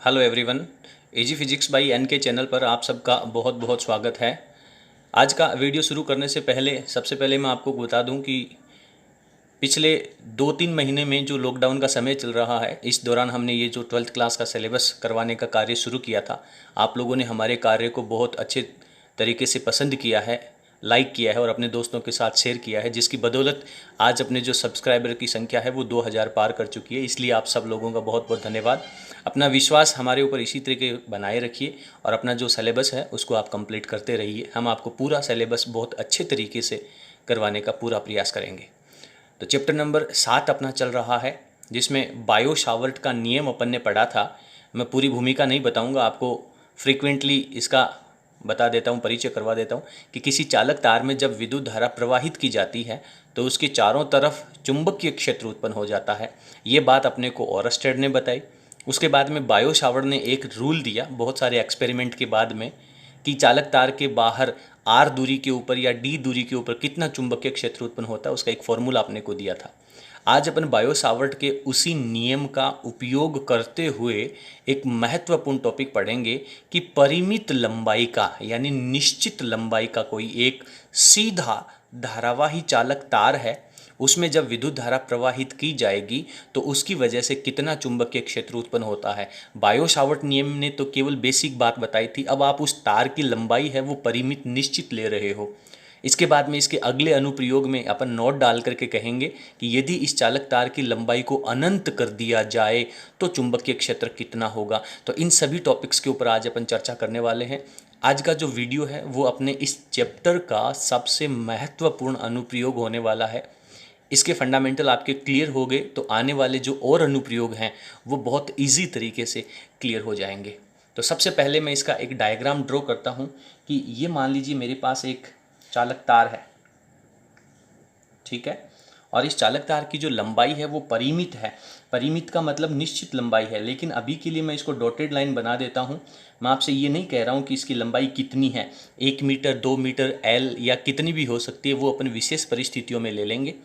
Hello everyone. Easy physics by N K channel पर आप सबका बहुत बहुत स्वागत है। आज का वीडियो शुरू करने से पहले सबसे पहले मैं आपको बता दूं कि पिछले 2-3 महीने में जो लॉकडाउन का समय चल रहा है, इस दौरान हमने ये जो 12th क्लास का सिलेबस करवाने का कार्य शुरू किया था। आप लोगों ने हमारे कार्य को बहुत अच्छे तरीके से पसंद किया है, लाइक किया है और अपने दोस्तों के साथ शेयर किया है, जिसकी बदौलत आज अपने जो सब्सक्राइबर की संख्या है वो 2000 पार कर चुकी है। इसलिए आप सब लोगों का बहुत बहुत धन्यवाद। अपना विश्वास हमारे ऊपर इसी तरीके बनाए रखिए और अपना जो सिलेबस है उसको आप कंप्लीट करते रहिए। हम आपको पूरा सिलेबस बहुत अच्छे तरीके से करवाने का पूरा प्रयास करेंगे। तो चैप्टर नंबर 7 अपना चल रहा है, जिसमें बायो शावर्ट का नियम अपन ने पढ़ा था। मैं पूरी भूमिका नहीं बताऊंगा, आपको फ्रीक्वेंटली इसका बता देता हूँ, परिचय करवा देता हूँ कि किसी चालक तार में जब विद्युत धारा प्रवाहित की जाती है तो उसके चारों तरफ चुंबकीय क्षेत्र उत्पन्न हो जाता है। ये बात अपने को ओरस्टेड ने बताई। उसके बाद में बायो शावर्ट ने एक रूल दिया बहुत सारे एक्सपेरिमेंट के बाद में कि चालक तार के बाहर आर दूरी के ऊपर या डी दूरी के ऊपर कितना चुंबकीय क्षेत्र उत्पन्न होता है, उसका एक फॉर्मूला अपने को दिया था। आज अपन बायो सावर्ट के उसी नियम का उपयोग करते हुए एक महत्वपूर्ण टॉपिक पढ़ेंगे कि परिमित लंबाई का यानी निश्चित लंबाई का कोई एक सीधा धारावाही चालक तार है, उसमें जब विद्युत धारा प्रवाहित की जाएगी तो उसकी वजह से कितना चुंबकीय क्षेत्र उत्पन्न होता है। बायो सावर्ट नियम ने तो केवल बेसिक बात बताई थी, अब आप उस तार की लंबाई है वो परिमित निश्चित ले रहे हो। इसके बाद में इसके अगले अनुप्रयोग में अपन नोट डाल करके कहेंगे कि यदि इस चालक तार की लंबाई को अनंत कर दिया जाए तो चुंबकीय क्षेत्र कितना होगा। तो इन सभी टॉपिक्स के ऊपर आज अपन चर्चा करने वाले हैं। आज का जो वीडियो है वो अपने इस चैप्टर का सबसे महत्वपूर्ण अनुप्रयोग होने वाला है। इसके फंडामेंटल आपके क्लियर हो गए तो आने वाले जो और अनुप्रयोग हैं वो बहुत ईजी तरीके से क्लियर हो जाएंगे। तो सबसे पहले मैं इसका एक डायग्राम ड्रॉ करता हूँ कि ये मान लीजिए मेरे पास एक चालक तार है, ठीक है, और इस चालक तार की जो लंबाई है वो परिमित है। परिमित का मतलब निश्चित लंबाई है, लेकिन अभी के लिए मैं इसको डॉटेड लाइन बना देता हूँ। मैं आपसे ये नहीं कह रहा हूँ कि इसकी लंबाई कितनी है, 1 मीटर 2 मीटर एल या कितनी भी हो सकती है, वो अपन विशेष परिस्थितियों में ले लेंगे।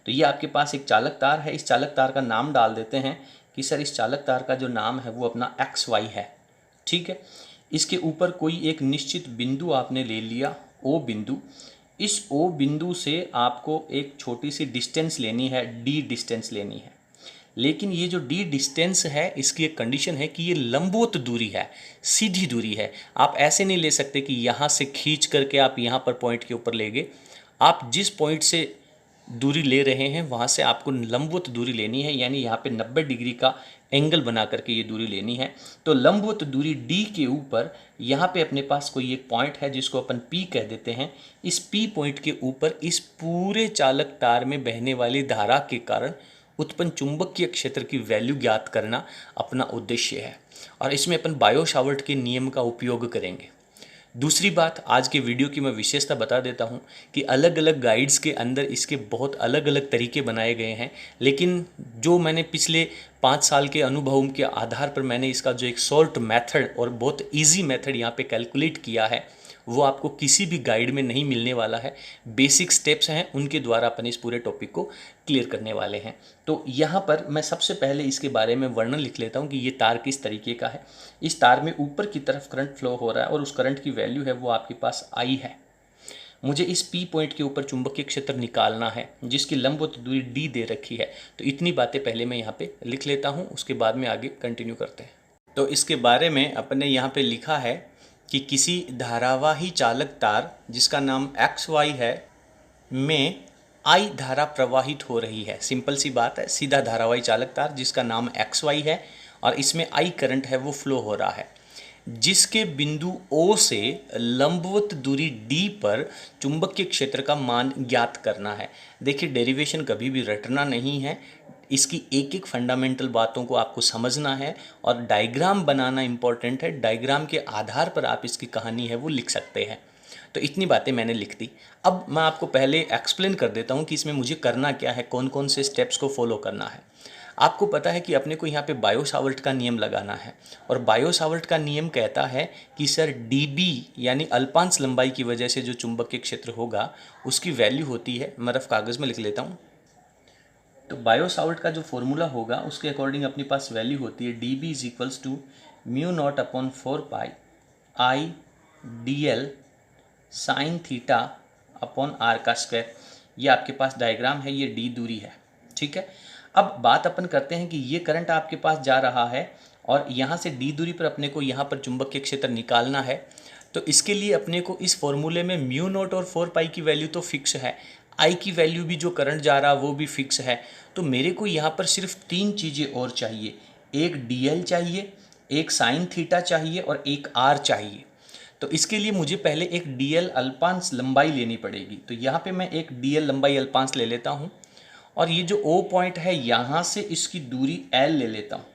तो ये आपके पास एक चालक तार है। इस चालक तार का नाम डाल देते हैं कि सर इस चालक तार का जो नाम है वो अपना XY है, ठीक है। इसके ऊपर कोई एक निश्चित बिंदु आपने ले लिया, O बिंदु। इस O बिंदु से आपको एक छोटी सी डिस्टेंस लेनी है, D डिस्टेंस लेनी है। लेकिन ये जो D डिस्टेंस है इसकी एक कंडीशन है कि ये लंबवत दूरी है, सीधी दूरी है। आप ऐसे नहीं ले सकते कि यहाँ से खींच करके आप यहाँ पर पॉइंट के ऊपर ले गए। आप जिस पॉइंट से दूरी ले रहे हैं वहाँ से आपको लंबवत दूरी लेनी है, यानी यहाँ पे 90 डिग्री का एंगल बना करके ये दूरी लेनी है। तो लंबवत दूरी D के ऊपर यहाँ पे अपने पास कोई एक पॉइंट है जिसको अपन P कह देते हैं। इस P पॉइंट के ऊपर इस पूरे चालक तार में बहने वाली धारा के कारण उत्पन्न चुंबकीय क्षेत्र की वैल्यू ज्ञात करना अपना उद्देश्य है, और इसमें अपन बायो सावर्ट के नियम का उपयोग करेंगे। दूसरी बात, आज के वीडियो की मैं विशेषता बता देता हूं कि अलग अलग गाइड्स के अंदर इसके बहुत अलग अलग तरीके बनाए गए हैं, लेकिन जो मैंने पिछले 5 साल के अनुभव के आधार पर मैंने इसका जो एक शॉर्ट मेथड और बहुत इजी मेथड यहाँ पे कैलकुलेट किया है वो आपको किसी भी गाइड में नहीं मिलने वाला है। बेसिक स्टेप्स हैं, उनके द्वारा अपन इस पूरे टॉपिक को क्लियर करने वाले हैं। तो यहाँ पर मैं सबसे पहले इसके बारे में वर्णन लिख लेता हूँ कि ये तार किस तरीके का है। इस तार में ऊपर की तरफ करंट फ्लो हो रहा है और उस करंट की वैल्यू है वो आपके पास I है। मुझे इस P पॉइंट के ऊपर चुंबकीय क्षेत्र निकालना है जिसकी लंबवत दूरी D दे रखी है। तो इतनी बातें पहले मैं यहाँ पे लिख लेता हूँ, उसके बाद में आगे कंटिन्यू करते हैं। तो इसके बारे में अपने यहाँ पे लिखा है कि किसी धारावाही चालक तार जिसका नाम XY है में I धारा प्रवाहित हो रही है। सिंपल सी बात है, सीधा धारावाही चालक तार जिसका नाम XY है और इसमें I करंट है वो फ्लो हो रहा है, जिसके बिंदु O से लंबवत दूरी D पर चुंबकीय क्षेत्र का मान ज्ञात करना है। देखिए, डेरिवेशन कभी भी रटना नहीं है, इसकी एक एक फंडामेंटल बातों को आपको समझना है और डायग्राम बनाना इंपॉर्टेंट है। डायग्राम के आधार पर आप इसकी कहानी है वो लिख सकते हैं। तो इतनी बातें मैंने लिख दी। अब मैं आपको पहले एक्सप्लेन कर देता हूँ कि इसमें मुझे करना क्या है, कौन कौन से स्टेप्स को फॉलो करना है। आपको पता है कि अपने को यहाँ पे बायो सावर्ट का नियम लगाना है, और बायो सावर्ट का नियम कहता है कि सर DB यानी अल्पांश लंबाई की वजह से जो चुंबकीय क्षेत्र होगा उसकी वैल्यू होती है, मैं रफ कागज़ में लिख लेता हूँ। तो बायो सावर्ट का जो फॉर्मूला होगा उसके अकॉर्डिंग अपने पास वैल्यू होती है DB is equals to mu naught upon 4 pi I D L sine theta upon R का स्क्वायर। ये आपके पास डायग्राम है, ये डी दूरी है, ठीक है। अब बात अपन करते हैं कि ये करंट आपके पास जा रहा है और यहाँ से डी दूरी पर अपने को यहाँ पर चुंबकीय क्षेत्र निकालना है। तो इसके लिए अपने को इस फॉर्मूले में म्यू नॉट और 4 पाई की वैल्यू तो फिक्स है, आई की वैल्यू भी जो करंट जा रहा है वो भी फिक्स है। तो मेरे को यहाँ पर सिर्फ 3 चीज़ें और चाहिए, एक डी एल चाहिए, एक साइन थीटा चाहिए और एक आर चाहिए। तो इसके लिए मुझे पहले एक डी एल अल्पांश लंबाई लेनी पड़ेगी। तो यहाँ पे मैं एक डी एल लंबाई अल्पांश ले लेता हूँ और ये जो ओ पॉइंट है यहाँ से इसकी दूरी एल ले लेता हूँ,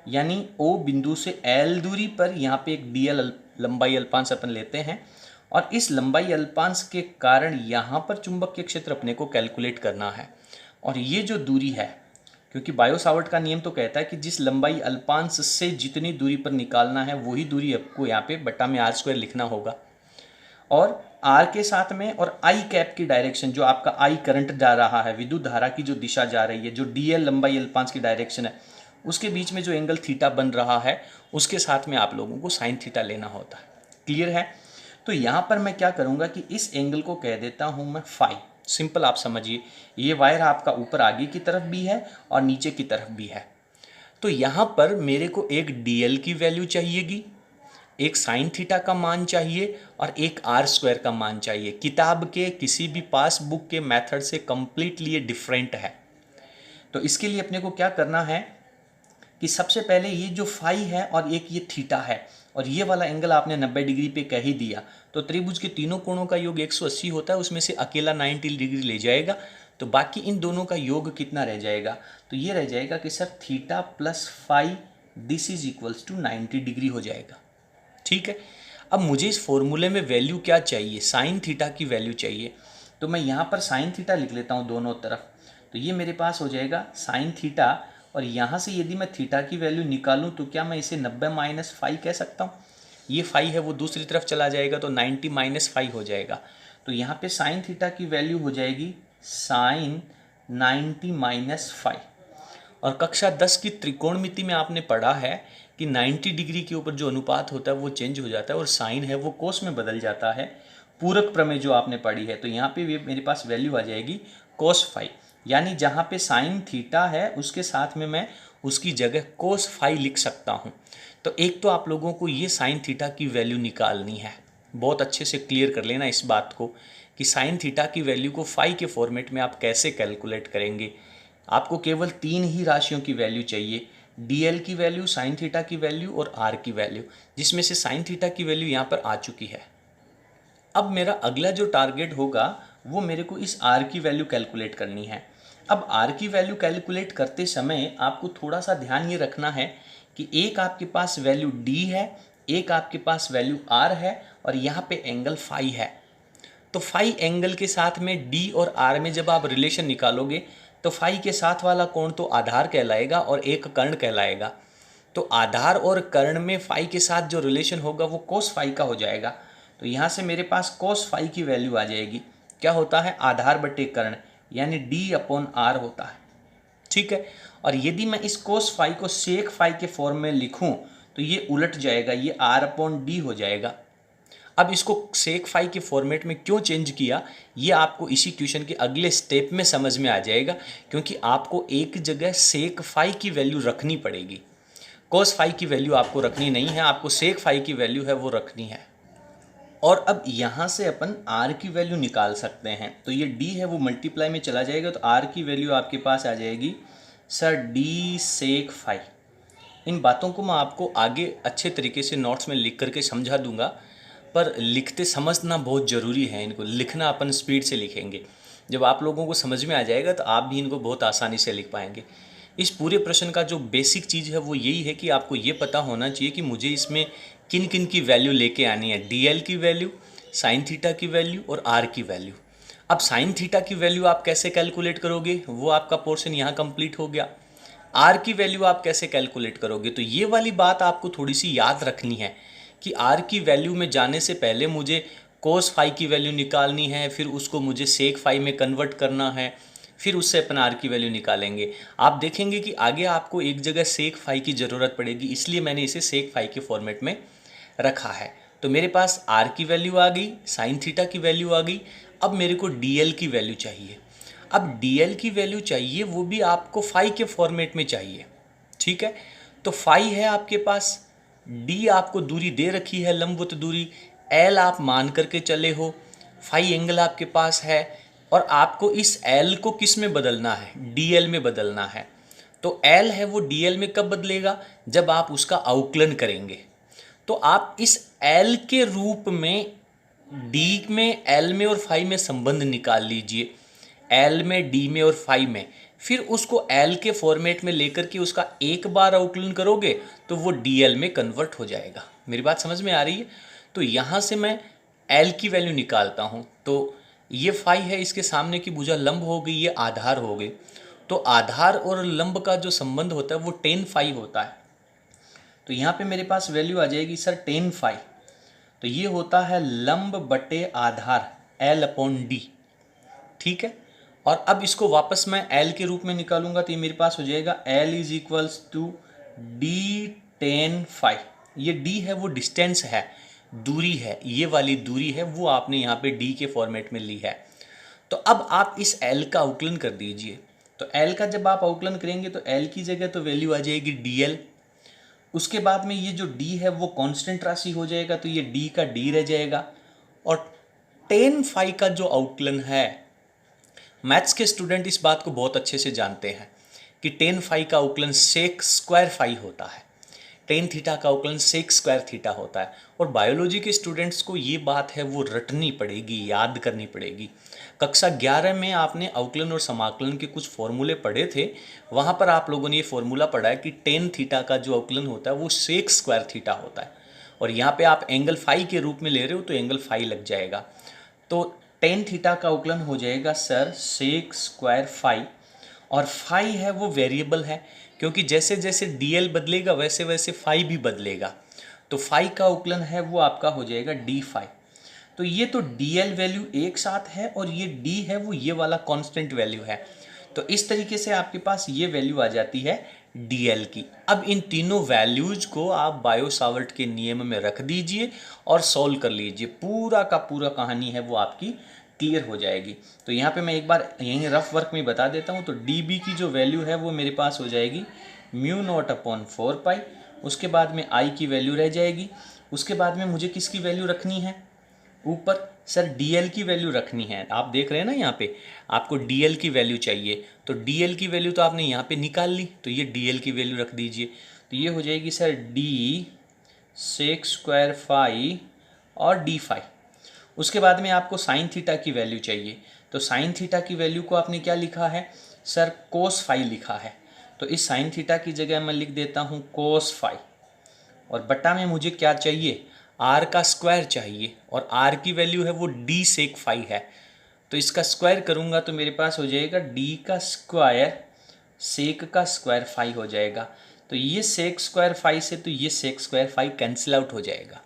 यानी ओ बिंदु से एल दूरी पर यहाँ पे एक डी एल लंबाई अल्पांश अपन लेते हैं और इस लंबाई अल्पांश के कारण यहाँ पर चुंबकीय क्षेत्र अपने को कैलकुलेट करना है। और ये जो दूरी है, क्योंकि बायो सावर्ट का नियम तो कहता है कि जिस लंबाई अल्पांश से जितनी दूरी पर निकालना है वही दूरी आपको यहाँ पे बटा में आर स्क्वायर लिखना होगा। और आर के साथ में और आई कैप की डायरेक्शन, जो आपका आई करंट जा रहा है, विद्युत धारा की जो दिशा जा रही है, जो डी एल लंबाई अल्पांश की डायरेक्शन है, उसके बीच में जो एंगल थीटा बन रहा है उसके साथ में आप लोगों को साइन थीटा लेना होता है। क्लियर है? तो यहाँ पर मैं क्या करूँगा कि इस एंगल को कह देता हूँ मैं फाई। सिंपल आप समझिए, ये वायर आपका ऊपर आगे की तरफ भी है और नीचे की तरफ भी है। तो यहाँ पर मेरे को एक डीएल की वैल्यू चाहिएगी, एक साइन थीटा का मान चाहिए और एक आर स्क्वायर का मान चाहिए। किताब के किसी भी पास बुक के मेथड से कंप्लीटली ये डिफरेंट है। तो इसके लिए अपने को क्या करना है कि सबसे पहले ये जो फाई है और एक ये थीटा है और ये वाला एंगल आपने 90 डिग्री पे कह ही दिया, तो त्रिभुज के तीनों कोणों का योग 180 होता है, उसमें से अकेला 90 डिग्री ले जाएगा, तो बाकी इन दोनों का योग कितना रह जाएगा? तो ये रह जाएगा कि sir theta plus phi this is equals to 90 degree हो जाएगा। ठीक है, अब मुझे इस फॉर्मूले में वैल्यू क्या चाहिए? साइन थीटा की वैल्यू चाहिए। तो मैं यहाँ पर साइन थीटा लिख लेता हूँ दोनों तरफ। तो ये मेरे पास हो जाएगा साइन थीटा, और यहाँ से यदि मैं थीटा की वैल्यू निकालूँ तो क्या मैं इसे 90 माइनस फाई कह सकता हूँ? ये फाई है वो दूसरी तरफ चला जाएगा तो 90 माइनस फाई हो जाएगा। तो यहाँ पे साइन थीटा की वैल्यू हो जाएगी साइन 90 माइनस फाई। और कक्षा 10 की त्रिकोणमिति में आपने पढ़ा है कि 90 डिग्री के ऊपर जो अनुपात होता है वो चेंज हो जाता है और साइन है वो कोस में बदल जाता है। पूरक प्रमेय जो आपने पढ़ी है, तो यहाँ पे मेरे पास वैल्यू आ जाएगी कोस फाई, यानी जहाँ पे साइन थीटा है उसके साथ में मैं उसकी जगह कोस फाई लिख सकता हूँ। तो एक तो आप लोगों को ये साइन थीटा की वैल्यू निकालनी है, बहुत अच्छे से क्लियर कर लेना इस बात को कि साइन थीटा की वैल्यू को फाई के फॉर्मेट में आप कैसे कैलकुलेट करेंगे। आपको केवल 3 ही राशियों की वैल्यू चाहिए, डीएल की वैल्यू, साइन थीटा की वैल्यू और आर की वैल्यू, जिसमें से साइन थीटा की वैल्यू यहाँ पर आ चुकी है। अब मेरा अगला जो टारगेट होगा वो मेरे को इस आर की वैल्यू कैलकुलेट करनी है। अब आर की वैल्यू कैलकुलेट करते समय आपको थोड़ा सा ध्यान ये रखना है कि एक आपके पास वैल्यू डी है, एक आपके पास वैल्यू आर है और यहाँ पे एंगल फाई है। तो फाई एंगल के साथ में डी और आर में जब आप रिलेशन निकालोगे तो फाई के साथ वाला कोण तो आधार कहलाएगा और एक कर्ण कहलाएगा। तो आधार और कर्ण में फाई के साथ जो रिलेशन होगा वो कोस फाई का हो जाएगा। तो यहाँ से मेरे पास कोस फाई की वैल्यू आ जाएगी। क्या होता है? आधार बटे कर्ण, यानी डी अपॉन आर होता है। ठीक है, और यदि मैं इस कोस फाई को सेक फाई के फॉर्म में लिखूं तो ये उलट जाएगा, ये आर अपॉन डी हो जाएगा। अब इसको सेक फाई के फॉर्मेट में क्यों चेंज किया ये आपको इसी क्वेश्चन के अगले स्टेप में समझ में आ जाएगा, क्योंकि आपको एक जगह सेक फाई की वैल्यू रखनी पड़ेगी। कोस फाई की वैल्यू आपको रखनी नहीं है, आपको सेक फाई की वैल्यू है वो रखनी है। और अब यहाँ से अपन आर की वैल्यू निकाल सकते हैं। तो ये डी है वो मल्टीप्लाई में चला जाएगा, तो आर की वैल्यू आपके पास आ जाएगी सर डी सेक फाई। इन बातों को मैं आपको आगे अच्छे तरीके से नोट्स में लिख करके समझा दूंगा, पर लिखते समझना बहुत ज़रूरी है। इनको लिखना अपन स्पीड से लिखेंगे, जब आप लोगों को समझ में आ जाएगा तो आप भी इनको बहुत आसानी से लिख पाएंगे। इस पूरे प्रश्न का जो बेसिक चीज़ है वो यही है कि आपको ये पता होना चाहिए कि मुझे इसमें किन किन की वैल्यू लेके आनी है। डीएल की वैल्यू, साइन थीटा की वैल्यू और आर की वैल्यू। अब साइन थीटा की वैल्यू आप कैसे कैलकुलेट करोगे, वो आपका पोर्शन यहाँ कंप्लीट हो गया। आर की वैल्यू आप कैसे कैलकुलेट करोगे, तो ये वाली बात आपको थोड़ी सी याद रखनी है कि आर की वैल्यू में जाने से पहले मुझे कोस फाई की वैल्यू निकालनी है, फिर उसको मुझे सेक फाई में कन्वर्ट करना है, फिर उससे अपन आर की वैल्यू निकालेंगे। आप देखेंगे कि आगे आपको एक जगह सेक फाई की ज़रूरत पड़ेगी, इसलिए मैंने इसे सेक फाई के फॉर्मेट में रखा है। तो मेरे पास आर की वैल्यू आ गई, साइन थीटा की वैल्यू आ गई। अब मेरे को डी एल की वैल्यू चाहिए। अब डी एल की वैल्यू चाहिए, वो भी आपको फाई के फॉर्मेट में चाहिए। ठीक है, तो फाई है आपके पास, डी आपको दूरी दे रखी है लंबवत दूरी, एल आप मान करके चले हो, फाई एंगल आपके पास है, और आपको इस एल को किस में बदलना है, डी एल में बदलना है। तो एल है वो डी एल में कब बदलेगा, जब आप उसका अवकलन करेंगे। तो आप इस एल के रूप में डी में, एल में और फाई में संबंध निकाल लीजिए, एल में, डी में और फाई में। फिर उसको एल के फॉर्मेट में लेकर के उसका एक बार अवकलन करोगे तो वो डी एल में कन्वर्ट हो जाएगा। मेरी बात समझ में आ रही है? तो यहाँ से मैं एल की वैल्यू निकालता हूँ। तो ये फाई है, इसके सामने की भुजा लंब हो गई, ये आधार हो गई। तो आधार और लंब का जो संबंध होता है वो टेन फाई होता है। तो यहाँ पे मेरे पास वैल्यू आ जाएगी सर टेन फाई। तो ये होता है लंब बटे आधार एल अपॉन डी। ठीक है, और अब इसको वापस मैं एल के रूप में निकालूंगा तो ये मेरे पास हो जाएगा L is equals to D tan phi. ये डी है वो डिस्टेंस है, दूरी है, ये वाली दूरी है वो आपने यहाँ पे डी के फॉर्मेट में ली है। तो अब आप इस एल का अवकलन कर दीजिए। तो एल का जब आप अवकलन करेंगे तो एल की जगह तो वैल्यू आ जाएगी डी एल। उसके बाद में ये जो डी है वो कांस्टेंट राशि हो जाएगा, तो ये डी का डी रह जाएगा। और टेन फाई का जो अवकलन है, मैथ्स के स्टूडेंट इस बात को बहुत अच्छे से जानते हैं कि टेन फाई का अवकलन सेक स्क्वायर फाई होता है, टेन थीटा का अवकलन सेक स्क्वायर थीटा होता है। और बायोलॉजी के स्टूडेंट्स को ये बात है वो रटनी पड़ेगी, याद करनी पड़ेगी। कक्षा 11 में आपने अवकलन और समाकलन के कुछ फॉर्मूले पढ़े थे, वहाँ पर आप लोगों ने ये फॉर्मूला पढ़ा है कि टेन थीटा का जो अवकलन होता है वो सेक स्क्वायर थीटा होता है। और यहाँ पे आप एंगल फाई के रूप में ले रहे हो तो एंगल फाई लग जाएगा। तो टेन थीटा का अवकलन हो जाएगा सर सेक स्क्वायर फाई। और फाई है वो वेरिएबल है, क्योंकि जैसे जैसे डीएल बदलेगा वैसे वैसे फाई भी बदलेगा। तो फाई का अवकलन है वो आपका हो जाएगा डी फाई। तो ये तो डीएल वैल्यू एक साथ है और ये डी है वो ये वाला कांस्टेंट वैल्यू है। तो इस तरीके से आपके पास ये वैल्यू आ जाती है डीएल की। अब इन तीनों वैल्यूज को आप बायो सावर्ट के नियम में रख दीजिए और सॉल्व कर लीजिए, पूरा का पूरा कहानी है वो आपकी क्लियर हो जाएगी। तो यहाँ पे मैं एक बार यहीं रफ वर्क में बता देता हूँ। तो डी बी की जो वैल्यू है वो मेरे पास हो जाएगी म्यू नॉट अपॉन 4 पाई। उसके बाद में आई की वैल्यू रह जाएगी। उसके बाद में मुझे किसकी वैल्यू रखनी है, ऊपर सर डीएल की वैल्यू रखनी है। आप देख रहे हैं ना यहाँ पे आपको डीएल की वैल्यू चाहिए, तो डीएल की वैल्यू तो आपने यहाँ पे निकाल ली, तो ये डीएल की वैल्यू रख दीजिए। तो ये हो जाएगी sir D sec square phi और डी फाई। उसके बाद में आपको साइन थीटा की वैल्यू चाहिए। तो साइन थीटा की वैल्यू को आपने क्या लिखा है सर, कोस फाई लिखा है। तो इस साइन थीटा की जगह मैं लिख देता हूँ कोस फाई। और बटा में मुझे क्या चाहिए, आर का स्क्वायर चाहिए, और आर की वैल्यू है वो डी सेक फाई है। तो इसका स्क्वायर करूँगा तो मेरे पास हो जाएगा डी का स्क्वायर सेक का स्क्वायर फाई हो जाएगा। तो ये सेक स्क्वायर फाई से तो ये sec square phi cancel out हो जाएगा।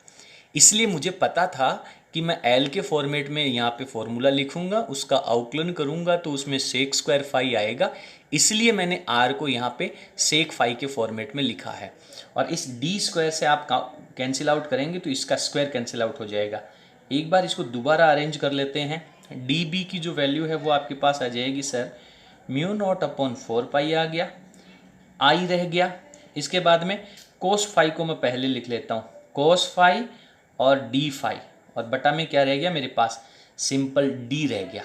इसलिए मुझे पता था कि मैं एल के फॉर्मेट में यहाँ पे फॉर्मूला लिखूंगा, उसका अवकलन करूंगा तो उसमें सेक स्क्वायर फाई आएगा। इसलिए मैंने आर को यहाँ पे सेक फाई के फॉर्मेट में लिखा है। और इस डी स्क्वायर से आप कैंसिल आउट करेंगे तो इसका स्क्वायर कैंसिल आउट हो जाएगा। एक बार इसको दोबारा अरेंज कर लेते हैं। डी बी की जो वैल्यू है वो आपके पास आ जाएगी सर म्यू नॉट अपॉन 4 पाई आ गया, आई रह गया। इसके बाद में कोस फाई को मैं पहले लिख लेता हूँ, कोस फाई और डी फाई, और बटा में क्या रह गया मेरे पास, सिंपल डी रह गया।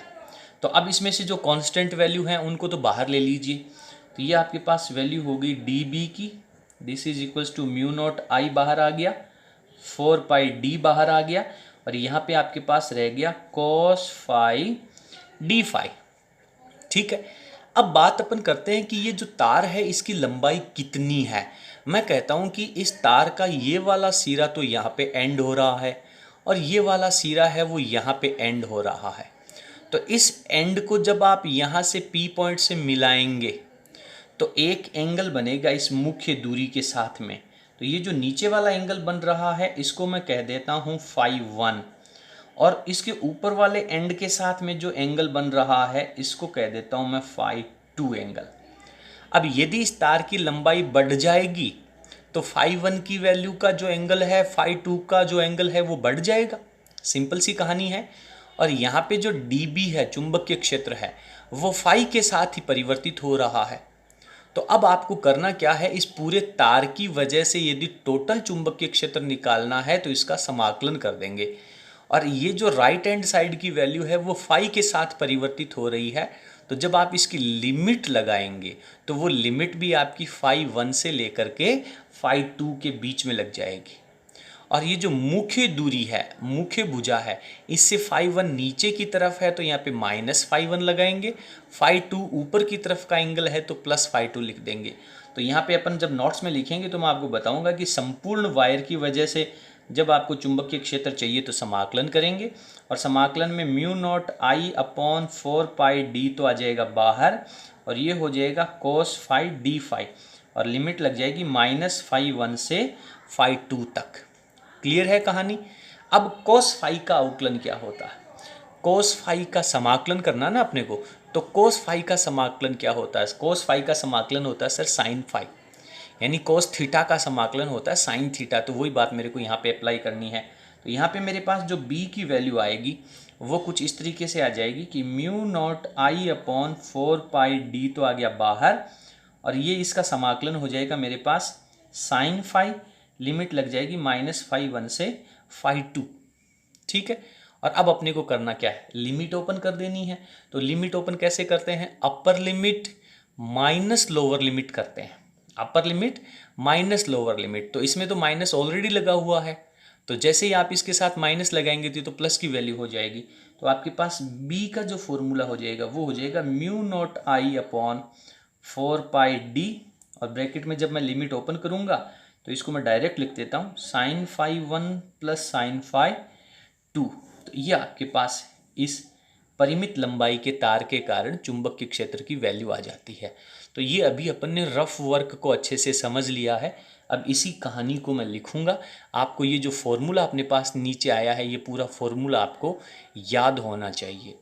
तो अब इसमें से जो कांस्टेंट वैल्यू हैं उनको तो बाहर ले लीजिए। तो ये आपके पास वैल्यू हो गई डी बी की, this is equals to mu naught I बाहर आ गया, 4 पाई डी बाहर आ गया, और यहाँ पे आपके पास रह गया कोस फाई डी फाई। ठीक है, अब बात अपन करते हैं कि ये जो तार है इसकी लंबाई कितनी है। मैं कहता हूँ कि इस तार का ये वाला सिरा तो यहाँ पे एंड हो रहा है और ये वाला सिरा है वो यहाँ पे एंड हो रहा है। तो इस एंड को जब आप यहाँ से पी पॉइंट से मिलाएंगे तो एक एंगल बनेगा इस मुख्य दूरी के साथ में। तो ये जो नीचे वाला एंगल बन रहा है इसको मैं कह देता हूँ फाई 1, और इसके ऊपर वाले एंड के साथ में जो एंगल बन रहा है इसको कह देता हूं मैं फाई 2 एंगल। अब यदि इस तार की लंबाई बढ़ जाएगी तो फाई 1 की वैल्यू का जो एंगल है फाई 2 का जो एंगल है वो बढ़ जाएगा। सिंपल सी कहानी है। और यहाँ पे जो dB है, चुंबकीय क्षेत्र है, वो फाई के साथ ही परिवर्तित हो रहा है। तो अब आपको करना क्या है, इस पूरे तार की वजह से यदि टोटल चुंबकीय क्षेत्र निकालना है तो इसका समाकलन कर देंगे। और ये जो राइट हैंड साइड की वैल्यू है वो फाई के साथ परिवर्तित हो रही है। तो जब आप इसकी लिमिट लगाएंगे तो वो लिमिट भी आपकी फाई 1 से लेकर के फाई 2 के बीच में लग जाएगी। और ये जो मुख्य दूरी है, मुख्य भुजा है, इससे फाई 1 नीचे की तरफ है तो यहाँ पे माइनस फाई 1 लगाएंगे। फाई 2 ऊपर की तरफ का एंगल है तो प्लस फाई 2 लिख देंगे। तो यहाँ पे अपन जब नोट्स में लिखेंगे तो मैं आपको बताऊंगा कि संपूर्ण वायर की वजह से जब आपको चुंबकीय क्षेत्र चाहिए तो समाकलन करेंगे। और समाकलन में mu naught I upon 4 pi D तो आ जाएगा बाहर, और ये हो जाएगा कोस फाई डी फाई, और लिमिट लग जाएगी माइनस फाई 1 से फाई 2 तक। क्लियर है कहानी। अब कोस फाई का अवकलन क्या होता है, कोस फाई का समाकलन करना ना अपने को, तो कोस फाई का समाकलन क्या होता है, कोस फाई का समाकलन होता है सर साइन फाई, यानी कोस थीटा का समाकलन होता है साइन थीटा। तो वही बात मेरे को यहाँ पे अप्लाई करनी है। तो यहाँ पे मेरे पास जो b की वैल्यू आएगी वो कुछ इस तरीके से आ जाएगी कि mu naught I upon 4 pi D तो आ गया बाहर, और ये इसका समाकलन हो जाएगा मेरे पास साइन फाई, लिमिट लग जाएगी माइनस फाई 1 से फाई 2। ठीक है। और अब अपने को करना क्या है, लिमिट ओपन कर देनी है। तो लिमिट ओपन कैसे करते हैं, upper limit minus lower limit करते हैं, upper limit minus lower limit. तो इसमें तो माइनस ऑलरेडी लगा हुआ है, तो जैसे ही आप इसके साथ माइनस लगाएंगे तो प्लस की वैल्यू हो जाएगी। तो आपके पास b का जो फॉर्मूला हो जाएगा वो हो जाएगा mu naught I upon 4 pi D, और ब्रैकेट में जब मैं लिमिट ओपन करूंगा तो इसको मैं डायरेक्ट लिख देता हूँ sine phi 1 plus sine phi 2। तो ये आपके पास इस परिमित लंबाई के तार के कारण चुंबकीय क्षेत्र की वैल्यू आ जाती है। तो ये अभी अपन ने रफ वर्क को अच्छे से समझ लिया है। अब इसी कहानी को मैं लिखूंगा। आपको ये जो फॉर्मूला अपने पास नीचे आया है, ये पूरा फॉर्मूला आपको याद होना चाहिए।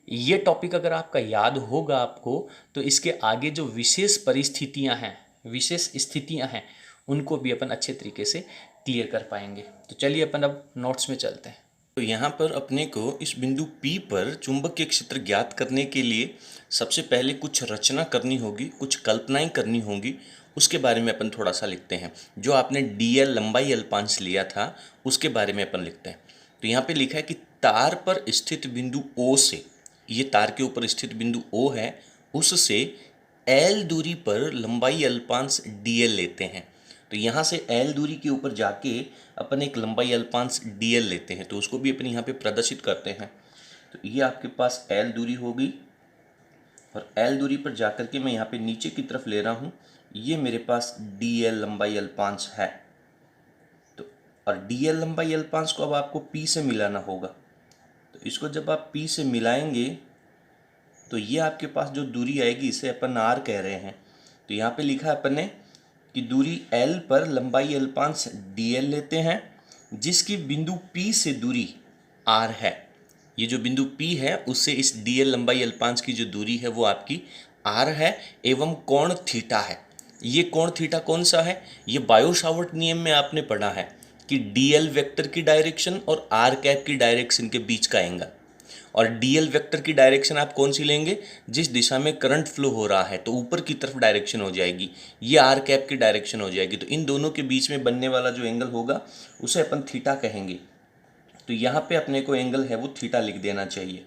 ये टॉपिक अगर आपका याद होगा आपको, तो इसके आगे जो विशेष परिस्थितियां हैं, विशेष स्थितियां हैं, उनको भी अपन अच्छे तरीके से क्लियर कर पाएंगे। तो चलिए अपन अब नोट्स में चलते हैं। तो यहाँ पर अपने को इस बिंदु P पर चुंबकीय क्षेत्र ज्ञात करने के लिए सबसे पहले कुछ रचना करनी होगी, कुछ कल्पनाएं करनी होंगी। उसके बारे में अपन थोड़ा सा लिखते हैं। जो आपने dl लंबाई अल्पांश लिया था उसके बारे में अपन लिखते हैं। तो यहाँ पे लिखा है कि तार पर स्थित बिंदु O से, ये तार के ऊपर स्थित बिंदु O है, उससे L दूरी पर लंबाई अल्पांश dl लेते हैं। तो यहाँ से L दूरी के ऊपर जाके अपन एक लंबाई अल्पांश dl लेते हैं, तो उसको भी अपन यहाँ पे प्रदर्शित करते हैं। तो ये आपके पास L दूरी होगी, और L दूरी पर जाकर के मैं यहाँ पे नीचे की तरफ ले रहा हूँ, ये मेरे पास dl लंबाई अल्पांश है। तो और dl लंबाई अल्पांश को अब आपको P से मिलाना होगा। तो इसको जब आप P से मिलाएंगे तो ये आपके पास जो दूरी आएगी इसे अपन r कह रहे हैं। तो यहाँ पे लिखा है अपन ने कि दूरी L पर लंबाई अल्पांश dl लेते हैं, जिसकी बिंदु P से दूरी r है। ये जो बिंदु P है उससे इस dl लंबाई अल्पांश की जो दूरी है वो आपकी r है, एवं कोण थीटा है। ये कोण थीटा कौन सा है, ये बायो-सावर्ट नियम में आपने पढ़ा है कि dl वेक्टर की डायरेक्शन और r कैप की डायरेक्शन के बीच का एंगल। और dl वेक्टर की डायरेक्शन आप कौन सी लेंगे, जिस दिशा में करंट फ्लो हो रहा है तो ऊपर की तरफ डायरेक्शन हो जाएगी, ये r कैप की डायरेक्शन हो जाएगी। तो इन दोनों के बीच में बनने वाला जो एंगल होगा उसे अपन थीटा कहेंगे। तो यहाँ पे अपने को एंगल है वो थीटा लिख देना चाहिए।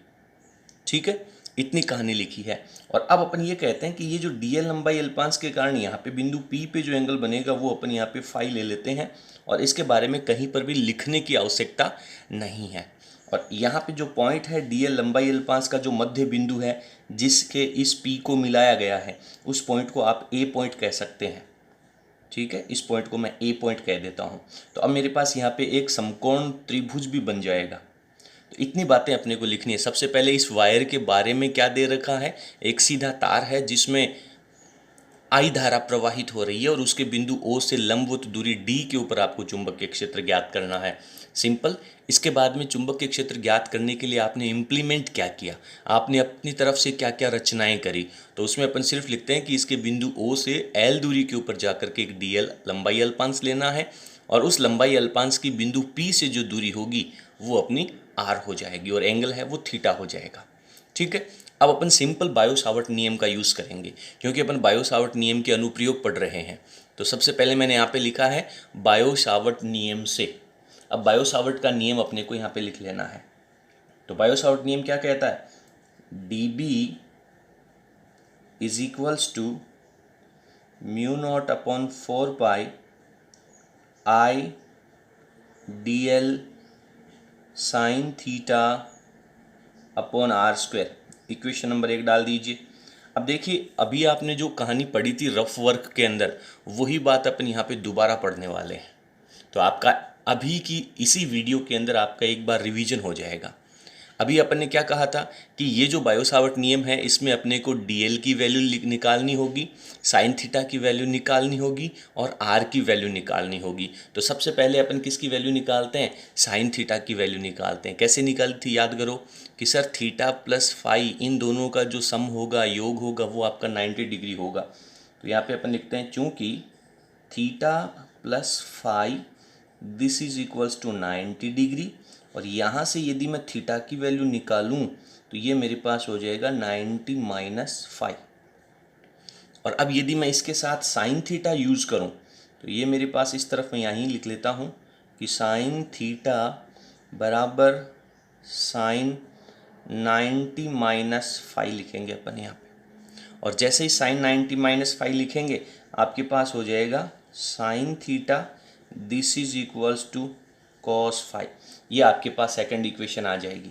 ठीक है, इतनी कहानी लिखी है। और अब अपन ये कहते हैं कि ये जो dl लंबाई अल्पांश के कारण यहाँ पे बिंदु P पे जो एंगल बनेगा वो अपन यहाँ पे फाई ले लेते हैं, और इसके बारे में कहीं पर भी लिखने की आवश्यकता नहीं है। और यहाँ पे जो पॉइंट है dl लंबाई अल्पांश का जो मध्य बिंदु है जिसके इस P को मिलाया गया है, उस पॉइंट को आप A पॉइंट कह सकते हैं। ठीक है, इस पॉइंट को मैं A पॉइंट कह देता हूँ। तो अब मेरे पास यहाँ पे एक समकोण त्रिभुज भी बन जाएगा। तो इतनी बातें अपने को लिखनी है। सबसे पहले इस वायर के बारे में क्या दे रखा है, एक सीधा तार है जिसमें I धारा प्रवाहित हो रही है और उसके बिंदु O से लंबवत दूरी D के ऊपर आपको चुंबकीय क्षेत्र ज्ञात करना है। सिंपल। इसके बाद में चुंबकीय क्षेत्र ज्ञात करने के लिए आपने इम्प्लीमेंट क्या किया, आपने अपनी तरफ से क्या क्या रचनाएं करी। तो उसमें अपन सिर्फ लिखते हैं कि इसके बिंदु O से L दूरी के ऊपर जाकर के एक DL लंबाई अल्पांश लेना है और उस लंबाई अल्पांश की बिंदु P से जो दूरी होगी वो अपनी R हो जाएगी और एंगल है वो थीटा हो जाएगा। ठीक है। अब अपन सिंपल बायो सावर्ट नियम का यूज़ करेंगे क्योंकि अपन बायो सावर्ट नियम के अनुप्रयोग पढ़ रहे हैं। तो सबसे पहले मैंने यहाँ पे लिखा है बायो सावर्ट नियम से। अब बायो सावर्ट का नियम अपने को यहाँ पे लिख लेना है। तो बायो सावर्ट नियम क्या कहता है, dB is equals to mu naught upon 4 pi I dl sine theta upon R square. Equation number 1 डाल दीजिए। अब देखिए, अभी आपने जो कहानी पढ़ी थी रफ वर्क के अंदर, वही बात अपन यहाँ पे दोबारा पढ़ने वाले हैं। तो आपका अभी की इसी वीडियो के अंदर आपका एक बार रिवीजन हो जाएगा। अभी अपन ने क्या कहा था कि ये जो बायो सावर्ट नियम है इसमें अपने को dl की वैल्यू निकालनी होगी, साइन थीटा की वैल्यू निकालनी होगी और r की वैल्यू निकालनी होगी। तो सबसे पहले अपन किसकी वैल्यू निकालते हैं, साइन थीटा की वैल्यू निकालते हैं। कैसे निकाली थी, याद करो कि सर थीटा प्लस फाई इन दोनों का जो सम होगा, योग होगा, वो आपका 90 डिग्री होगा। तो यहाँ पे अपन लिखते हैं चूँकि theta plus phi this is equals to 90 degree, और यहाँ से यदि मैं थीटा की वैल्यू निकालूं तो ये मेरे पास हो जाएगा 90 माइनस 5। और अब यदि मैं इसके साथ साइन थीटा यूज़ करूं तो ये मेरे पास इस तरफ मैं यहीं लिख लेता हूं कि साइन थीटा बराबर साइन 90 माइनस 5 लिखेंगे अपन यहाँ पे। और जैसे ही साइन 90 माइनस 5 लिखेंगे आपके पास हो जाएगा sine theta this is equals to cos 5। ये आपके पास सेकंड इक्वेशन आ जाएगी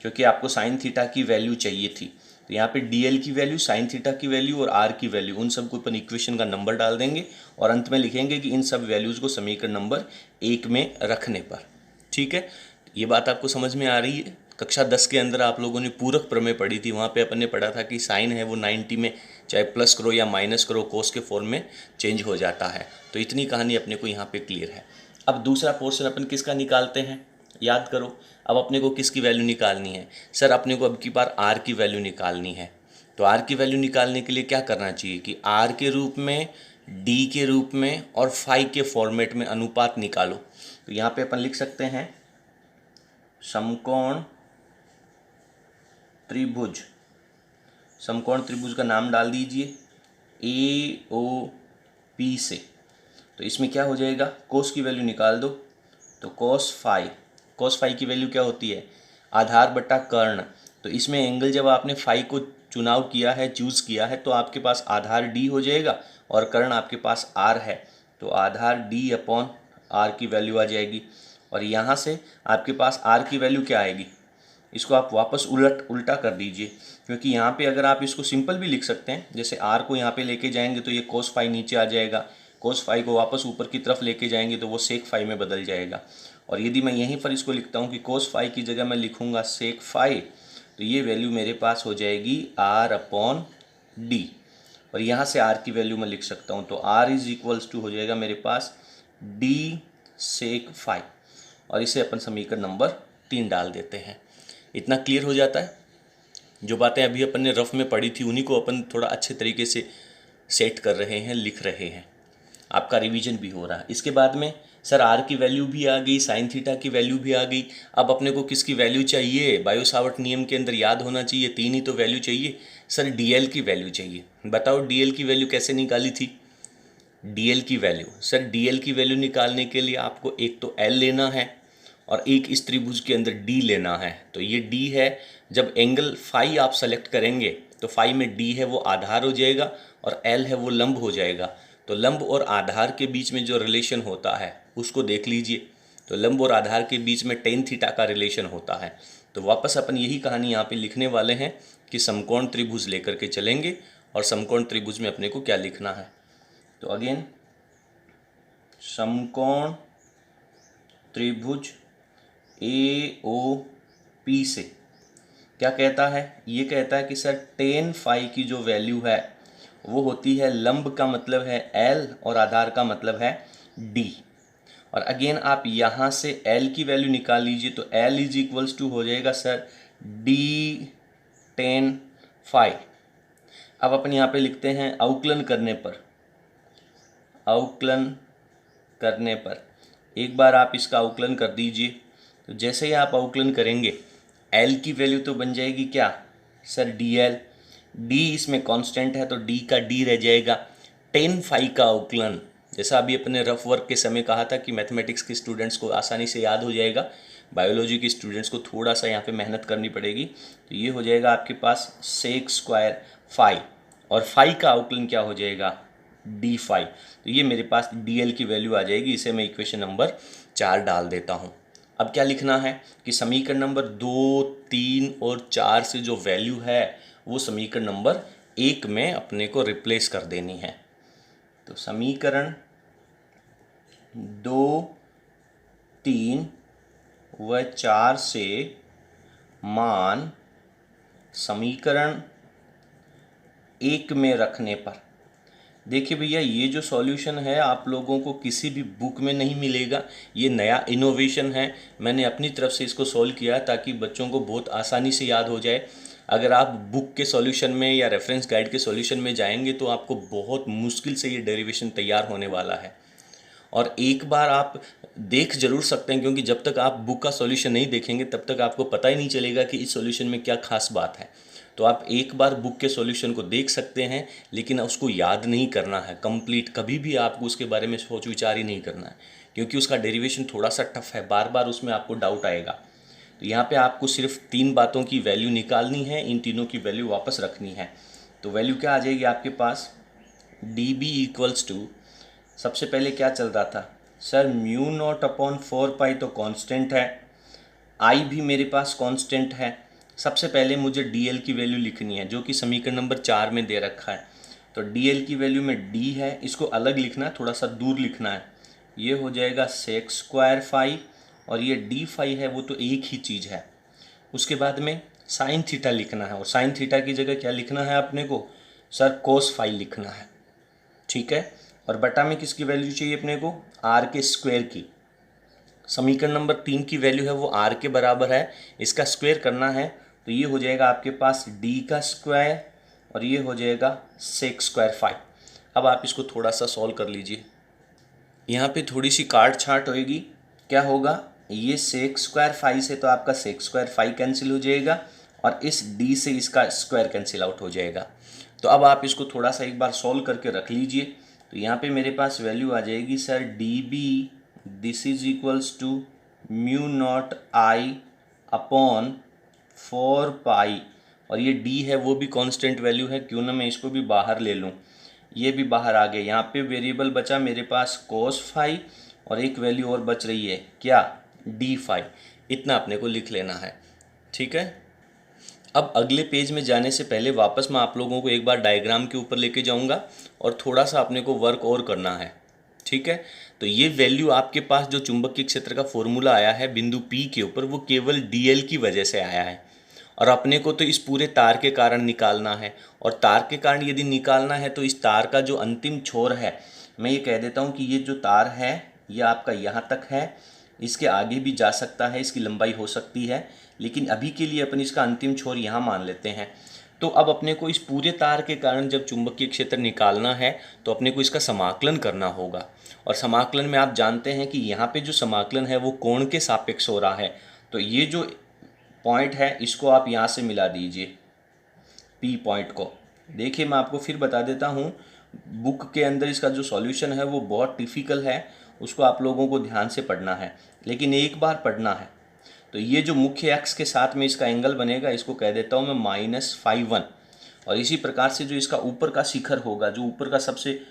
क्योंकि आपको साइन थीटा की वैल्यू चाहिए थी। तो यहाँ पे dl की वैल्यू, साइन थीटा की वैल्यू और r की वैल्यू, उन सबको अपन इक्वेशन का नंबर डाल देंगे और अंत में लिखेंगे कि इन सब वैल्यूज़ को समीकरण नंबर 1 में रखने पर। ठीक है, ये बात आपको समझ में आ रही है। कक्षा 10 के अंदर आप लोगों ने पूरक प्रमेय पढ़ी थी, वहाँ पे अपन ने पढ़ा था कि साइन है वो 90 में चाहे प्लस करो या माइनस करो कोस के फॉर्म में चेंज हो जाता है। तो इतनी कहानी अपने को यहाँ पे क्लियर है। अब दूसरा पोर्शन अपन किसका निकालते हैं, याद करो। अब अपने को किसकी वैल्यू निकालनी है, सर अपने को अब की बार r की वैल्यू निकालनी है। तो r की वैल्यू निकालने के लिए क्या करना चाहिए कि r के रूप में, d के रूप में और फाई के फॉर्मेट में अनुपात निकालो। तो यहाँ पे अपन लिख सकते हैं समकोण त्रिभुज, समकोण त्रिभुज का नाम डाल दीजिए AOP से। तो इसमें क्या हो जाएगा, कोस की वैल्यू निकाल दो। तो कोस फाई की वैल्यू क्या होती है, आधार बटा कर्ण। तो इसमें एंगल जब आपने फाई को चुनाव किया है, चूज़ किया है, तो आपके पास आधार d हो जाएगा और कर्ण आपके पास r है। तो आधार d अपॉन r की वैल्यू आ जाएगी। और यहाँ से आपके पास r की वैल्यू क्या आएगी, इसको आप वापस उल्टा कर दीजिए क्योंकि यहाँ पे अगर आप इसको सिंपल भी लिख सकते हैं, जैसे r को यहाँ पे लेके जाएंगे तो ये कोस फाई नीचे आ जाएगा, कोस फाई को वापस ऊपर की तरफ लेके जाएंगे तो वो सेक फाई में बदल जाएगा। और यदि मैं यहीं पर इसको लिखता हूँ कि कोस फाई की जगह मैं लिखूँगा सेक फाई, तो ये वैल्यू मेरे पास हो जाएगी r अपॉन डी। और यहाँ से r की वैल्यू मैं लिख सकता हूँ, तो r इज इक्वल्स टू हो जाएगा मेरे पास d सेक फाई। और इसे अपन समीकरण नंबर 3 डाल देते हैं। इतना क्लियर हो जाता है। जो बातें अभी अपन ने रफ में पढ़ी थी उन्हीं को अपन थोड़ा अच्छे तरीके से सेट कर रहे हैं, लिख रहे हैं, आपका रिवीजन भी हो रहा है। इसके बाद में सर r की वैल्यू भी आ गई, साइन थीटा की वैल्यू भी आ गई। अब अपने को किसकी वैल्यू चाहिए, बायो सावर्ट नियम के अंदर याद होना चाहिए 3 ही तो वैल्यू चाहिए। सर dl की वैल्यू चाहिए। बताओ dl की वैल्यू कैसे निकाली थी, dl की वैल्यू, सर dl की वैल्यू निकालने के लिए आपको एक तो l लेना है और एक इस त्रिभुज के अंदर d लेना है। तो ये d है, जब एंगल फाई आप सेलेक्ट करेंगे तो फाई में d है वो आधार हो जाएगा और l है वो लंब हो जाएगा। तो लंब और आधार के बीच में जो रिलेशन होता है उसको देख लीजिए। तो लंब और आधार के बीच में टेन थीटा का रिलेशन होता है। तो वापस अपन यही कहानी यहाँ पे लिखने वाले हैं कि समकोण त्रिभुज लेकर के चलेंगे और समकोण त्रिभुज में अपने को क्या लिखना है। तो अगेन समकोण त्रिभुज AOP से क्या कहता है, ये कहता है कि सर टेन फाई की जो वैल्यू है वो होती है लंब का मतलब है L और आधार का मतलब है D। और अगेन आप यहाँ से L की वैल्यू निकाल लीजिए तो L इज इक्वल्स टू हो जाएगा सर D tan phi। अब अपन यहाँ पे लिखते हैं अवकलन करने पर एक बार आप इसका अवकलन कर दीजिए। तो जैसे ही आप अवकलन करेंगे L की वैल्यू तो बन जाएगी क्या सर DL, D इसमें कांस्टेंट है तो D का D रह जाएगा। tan phi का अवकलन, जैसा अभी अपने रफ वर्क के समय कहा था कि मैथमेटिक्स के स्टूडेंट्स को आसानी से याद हो जाएगा, बायोलॉजी के स्टूडेंट्स को थोड़ा सा यहाँ पे मेहनत करनी पड़ेगी। तो ये हो जाएगा आपके पास sec स्क्वायर फाई, और फाई का अवकलन क्या हो जाएगा डी फाई। तो ये मेरे पास DL की वैल्यू आ जाएगी। इसे मैं इक्वेशन नंबर 4 डाल देता हूँ। अब क्या लिखना है कि समीकरण नंबर 2, 3 और 4 से जो वैल्यू है वो समीकरण नंबर 1 में अपने को रिप्लेस कर देनी है। तो समीकरण 2, 3 व 4 से मान समीकरण 1 में रखने पर, देखिए भैया ये जो सॉल्यूशन है आप लोगों को किसी भी बुक में नहीं मिलेगा। ये नया इनोवेशन है, मैंने अपनी तरफ से इसको सॉल्व किया ताकि बच्चों को बहुत आसानी से याद हो जाए। अगर आप बुक के सॉल्यूशन में या रेफरेंस गाइड के सॉल्यूशन में जाएंगे तो आपको बहुत मुश्किल से ये डेरिवेशन तैयार होने वाला है। और एक बार आप देख जरूर सकते हैं, क्योंकि जब तक आप बुक का सॉल्यूशन नहीं देखेंगे तब तक आपको पता ही नहीं चलेगा कि इस सॉल्यूशन में क्या खास बात है। तो आप एक बार बुक के सॉल्यूशन को देख सकते हैं, लेकिन उसको याद नहीं करना है कंप्लीट। कभी भी आपको उसके बारे में सोच विचार ही नहीं करना है, क्योंकि उसका डेरिवेशन थोड़ा सा टफ है, बार बार उसमें आपको डाउट आएगा। तो यहाँ पे आपको सिर्फ 3 बातों की वैल्यू निकालनी है, इन तीनों की वैल्यू वापस रखनी है। तो वैल्यू क्या आ जाएगी आपके पास, DB इक्वल्स टू, सबसे पहले क्या चल रहा था सर μ0/4 तो कांस्टेंट है, I भी मेरे पास कांस्टेंट है। सबसे पहले मुझे DL की वैल्यू लिखनी है जो कि समीकरण नंबर 4 में दे रखा है। तो DL की वैल्यू में D है, इसको अलग लिखना है, थोड़ा सा दूर लिखना है। ये हो जाएगा sec स्क्वायर फाई, और ये D फाई है वो तो एक ही चीज़ है। उसके बाद में साइन थीटा लिखना है, और साइन थीटा की जगह क्या लिखना है अपने को सर कोस फाई लिखना है, ठीक है। और बटा में किसकी वैल्यू चाहिए अपने को, R के स्क्वायर की। समीकरण नंबर 3 की वैल्यू है वो R के बराबर है, इसका स्क्वायर करना है। तो ये हो जाएगा आपके पास D का स्क्वायर, और ये हो जाएगा sec स्क्वायर फाई। अब आप इसको थोड़ा सा सॉल्व कर लीजिए। यहाँ पे थोड़ी सी काट छाट होएगी, क्या होगा, ये sec स्क्वायर फाई से तो आपका sec स्क्वायर फाई कैंसिल हो जाएगा, और इस D से इसका स्क्वायर कैंसिल आउट हो जाएगा। तो अब आप इसको थोड़ा सा एक बार सॉल्व करके रख लीजिए। तो यहाँ पे मेरे पास वैल्यू आ जाएगी sir DB this is equals to μ0I/4π, और ये D है वो भी कांस्टेंट वैल्यू है, क्यों ना मैं इसको भी बाहर ले लूँ। ये भी बाहर आ गया। यहाँ पे वेरिएबल बचा मेरे पास कोस फाई, और एक वैल्यू और बच रही है क्या, D फाई। इतना अपने को लिख लेना है, ठीक है। अब अगले पेज में जाने से पहले वापस मैं आप लोगों को एक बार डायग्राम के ऊपर लेके जाऊंगा, और थोड़ा सा अपने को वर्क और करना है, ठीक है। तो ये वैल्यू आपके पास जो चुंबकीय क्षेत्र का फॉर्मूला आया है बिंदु P के ऊपर, वो केवल DL की वजह से आया है, और अपने को तो इस पूरे तार के कारण निकालना है। और तार के कारण यदि निकालना है तो इस तार का जो अंतिम छोर है, मैं ये कह देता हूँ कि ये जो तार है ये आपका यहाँ तक है, इसके आगे भी जा सकता है, इसकी लंबाई हो सकती है, लेकिन अभी के लिए अपन इसका अंतिम छोर यहाँ मान लेते हैं। तो अब अपने को इस पूरे तार के कारण जब चुंबकीय क्षेत्र निकालना है तो अपने को इसका समाकलन करना होगा। और समाकलन में आप जानते हैं कि यहाँ पे जो समाकलन है वो कोण के सापेक्ष हो रहा है। तो ये जो पॉइंट है इसको आप यहाँ से मिला दीजिए P पॉइंट को। देखिए मैं आपको फिर बता देता हूँ, बुक के अंदर इसका जो सॉल्यूशन है वो बहुत टिपिकल है, उसको आप लोगों को ध्यान से पढ़ना है, लेकिन एक बार पढ़ना है। तो ये जो मुख्य एक्स के साथ में इसका एंगल बनेगा, इसको कह देता हूँ मैं -φ1। और इसी प्रकार से जो इसका ऊपर का शिखर होगा, जो ऊपर का सबसे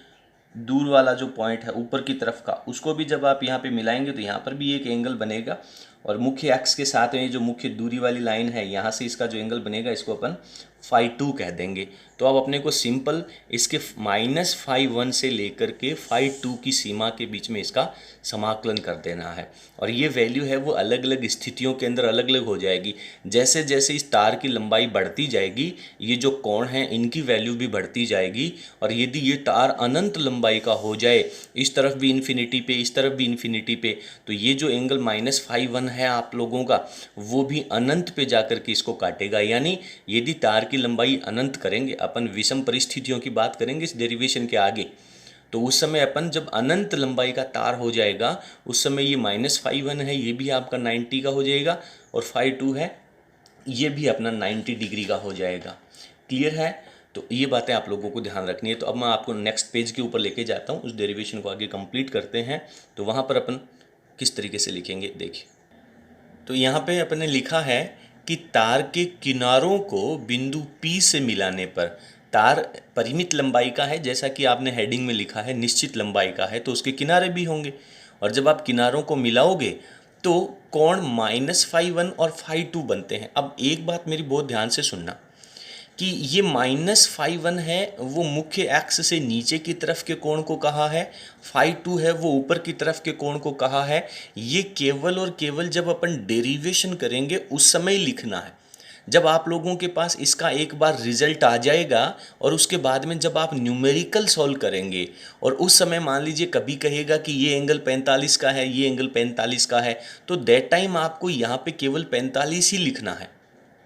दूर वाला जो पॉइंट है ऊपर की तरफ का, उसको भी जब आप यहाँ पे मिलाएंगे तो यहाँ पर भी एक एंगल बनेगा, और मुख्य एक्स के साथ में जो मुख्य दूरी वाली लाइन है, यहाँ से इसका जो एंगल बनेगा इसको अपन φ2 कह देंगे। तो अब अपने को सिंपल इसके -φ1 से लेकर के φ2 की सीमा के बीच में इसका समाकलन कर देना है। और ये वैल्यू है वो अलग अलग स्थितियों के अंदर अलग अलग हो जाएगी। जैसे जैसे इस तार की लंबाई बढ़ती जाएगी, ये जो कोण हैं इनकी वैल्यू भी बढ़ती जाएगी। और यदि ये तार अनंत लंबाई का हो जाए, इस तरफ भी इन्फिनिटी पे, इस तरफ भी इन्फिनिटी पे, तो ये जो एंगल -φ1 है आप लोगों का, वो भी अनंत पे जाकर के इसको काटेगा। यानी यदि तार की लंबाई अनंत करेंगे, अपन विषम परिस्थितियों की बात करेंगे इस डेरिवेशन के आगे, तो उस समय अपन जब अनंत लंबाई का तार हो जाएगा, उस समय ये -φ1 है, ये भी आपका 90 का हो जाएगा, और φ2 है, ये भी अपना 90 डिग्री का हो जाएगा। क्लियर है? तो ये बातें आप लोगों को ध्यान रखनी है। तो अब मैं आपको नेक्स्ट पेज के ऊपर लेके जाता हूँ, उस डेरिवेशन को आगे कंप्लीट करते हैं। तो वहाँ पर अपन किस तरीके से लिखेंगे देखिए। तो यहाँ पे अपन ने लिखा है कि तार के किनारों को बिंदु P से मिलाने पर, तार परिमित लंबाई का है, जैसा कि आपने हेडिंग में लिखा है निश्चित लंबाई का है, तो उसके किनारे भी होंगे। और जब आप किनारों को मिलाओगे तो कोण -φ1 और φ2 बनते हैं। अब एक बात मेरी बहुत ध्यान से सुनना कि ये -φ1 है वो मुख्य एक्स से नीचे की तरफ के कोण को कहा है, φ2 है वो ऊपर की तरफ के कोण को कहा है। ये केवल और केवल जब अपन डेरिवेशन करेंगे उस समय लिखना है। जब आप लोगों के पास इसका एक बार रिजल्ट आ जाएगा और उसके बाद में जब आप न्यूमेरिकल सॉल्व करेंगे, और उस समय मान लीजिए कभी कहेगा कि ये एंगल 45 का है, ये एंगल 45 का है, तो दैट टाइम आपको यहाँ पे केवल 45 ही लिखना है,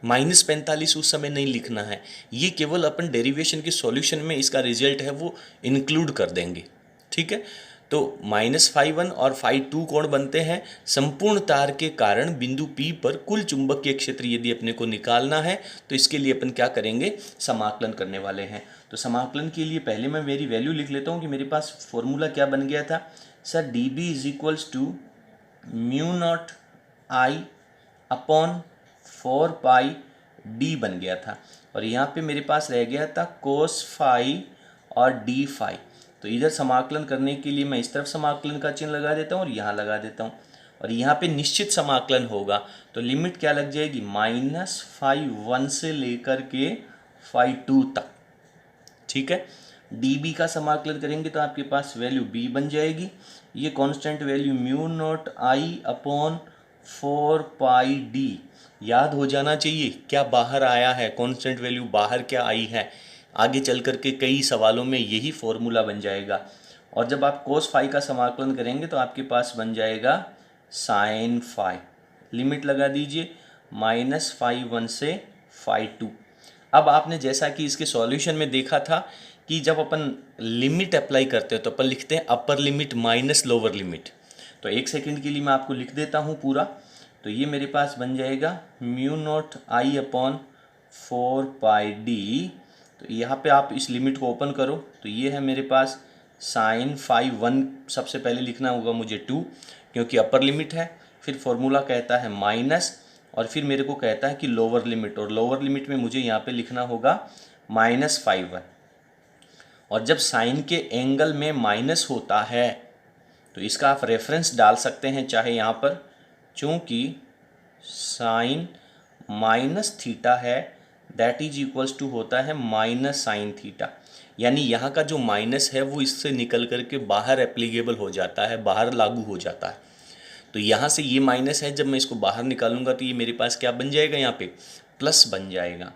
-45 उस समय नहीं लिखना है। ये केवल अपन डेरिवेशन के सॉल्यूशन में इसका रिजल्ट है वो इंक्लूड कर देंगे। ठीक है? तो -φ1 और φ2 कोण बनते हैं। संपूर्ण तार के कारण बिंदु P पर कुल चुंबकीय क्षेत्र यदि अपने को निकालना है तो इसके लिए अपन क्या करेंगे, समाकलन करने वाले हैं। तो समाकलन के लिए पहले मैं मेरी वैल्यू लिख लेता हूँ कि मेरे पास फॉर्मूला क्या बन गया था sir, dB = μ0I upon 4πd बन गया था। और यहाँ पे मेरे पास रह गया था cos φ और d φ। तो इधर समाकलन करने के लिए मैं इस तरफ समाकलन का चिन्ह लगा देता हूँ और यहाँ लगा देता हूँ। और यहाँ पे निश्चित समाकलन होगा तो लिमिट क्या लग जाएगी, -φ1 से लेकर के φ2 तक। ठीक है? dB का समाकलन करेंगे तो आपके पास वैल्यू b बन जाएगी। ये constant value μ0I upon 4πd याद हो जाना चाहिए। क्या बाहर आया है कांस्टेंट वैल्यू, बाहर क्या आई है, आगे चल करके कई सवालों में यही फॉर्मूला बन जाएगा। और जब आप cos φ का समाकलन करेंगे तो आपके पास बन जाएगा sin φ। लिमिट लगा दीजिए -φ1 से φ2। अब आपने जैसा कि इसके सॉल्यूशन में देखा था कि जब अपन लिमिट अप्लाई करते हैं तो अपन लिखते हैं upper limit minus lower limit. तो एक सेकंड के लिए मैं आपको लिख देता हूँ पूरा। तो ये मेरे पास बन जाएगा μ0I अपॉन 4πd। तो यहाँ पे आप इस लिमिट को ओपन करो तो ये है मेरे पास sin φ1, सबसे पहले लिखना होगा मुझे 2 क्योंकि अपर लिमिट है, फिर फॉर्मूला कहता है माइनस, और फिर मेरे को कहता है कि लोअर लिमिट, और लोअर लिमिट में मुझे यहाँ पे लिखना होगा -φ1। और जब साइन के एंगल में माइनस होता है तो इसका आप रेफरेंस डाल सकते हैं चाहे यहाँ पर, चूँकि साइन -θ है दैट इज इक्वल्स टू होता है -sin θ। यानी यहाँ का जो माइनस है वो इससे निकल करके बाहर एप्लीकेबल हो जाता है, बाहर लागू हो जाता है। तो यहाँ से ये माइनस है, जब मैं इसको बाहर निकालूंगा तो ये मेरे पास क्या बन जाएगा, यहाँ पे प्लस बन जाएगा।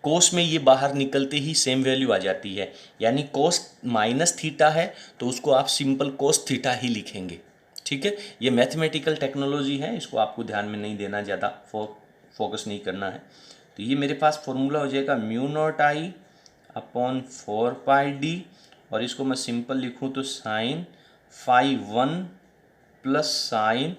कोस में ये बाहर निकलते ही सेम वैल्यू आ जाती है, यानी कोस -θ है तो उसको आप सिंपल cos θ ही लिखेंगे। ठीक है? ये मैथमेटिकल टेक्नोलॉजी है, इसको आपको ध्यान में नहीं देना, ज़्यादा फोकस नहीं करना है। तो ये मेरे पास फॉर्मूला हो जाएगा μ0I अपॉन 4πd, और इसको मैं सिंपल लिखूँ तो sin φ1 प्लस sin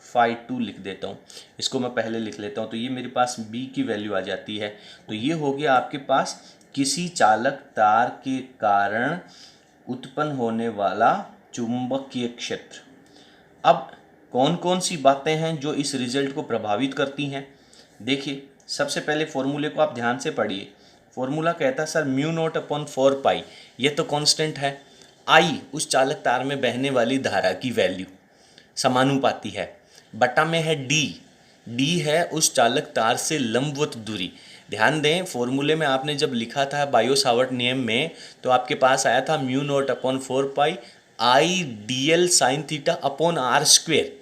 φ2 लिख देता हूँ। इसको मैं पहले लिख लेता हूँ तो ये मेरे पास b की वैल्यू आ जाती है। तो ये हो गया आपके पास किसी चालक तार के कारण उत्पन्न होने वाला चुंबकीय क्षेत्र। अब कौन कौन सी बातें हैं जो इस रिजल्ट को प्रभावित करती हैं, देखिए। सबसे पहले फॉर्मूले को आप ध्यान से पढ़िए। फॉर्मूला कहता है सर μ0 अपॉन 4π, ये तो कांस्टेंट है। I उस चालक तार में बहने वाली धारा की वैल्यू समानुपाती है, बटा में है D डी है उस चालक तार से लंबवत दूरी। ध्यान दें, फॉर्मूले में आपने जब लिखा था बायो सावर्ट नियम में, तो आपके पास आया था mu naught upon 4 pi I D L sine theta upon R square,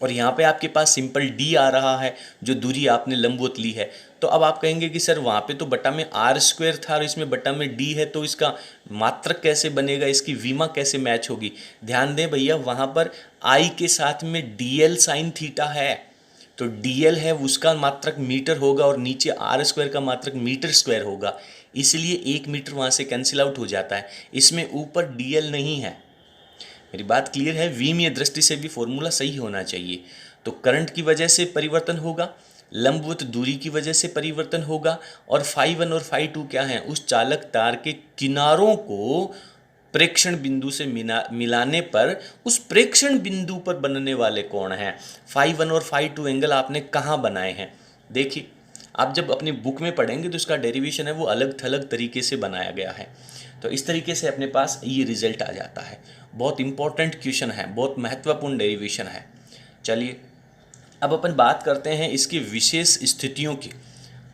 और यहाँ पे आपके पास सिंपल डी आ रहा है जो दूरी आपने लंबवत ली है। तो अब आप कहेंगे कि सर वहाँ पे तो बटा में आर स्क्वेयर था और इसमें बटा में डी है, तो इसका मात्रक कैसे बनेगा, इसकी विमा कैसे मैच होगी। ध्यान दें भैया, वहाँ पर आई के साथ में डी एल साइन थीटा है, तो डी एल है उसका मात्रक मीटर होगा और नीचे आर स्क्वायर का मात्रक मीटर स्क्वायर होगा, इसलिए 1 मीटर वहाँ से कैंसिल आउट हो जाता है। इसमें ऊपर डी एल नहीं है। मेरी बात क्लियर है? विमीय दृष्टि से भी फॉर्मूला सही होना चाहिए। तो करंट की वजह से परिवर्तन होगा, लंबवत दूरी की वजह से परिवर्तन होगा, और φ1 और φ2 क्या है, उस चालक तार के किनारों को प्रेक्षण बिंदु से मिलाने पर उस प्रेक्षण बिंदु पर बनने वाले कोण हैं। φ1 और φ2 एंगल आपने कहाँ बनाए हैं? देखिए, आप जब अपनी बुक में पढ़ेंगे तो इसका डेरिवेशन है वो अलग थलग तरीके से बनाया गया है। तो इस तरीके से अपने पास ये रिजल्ट आ जाता है। बहुत इंपॉर्टेंट क्वेश्चन है, बहुत महत्वपूर्ण डेरिवेशन है। चलिए अब अपन बात करते हैं इसकी विशेष स्थितियों की।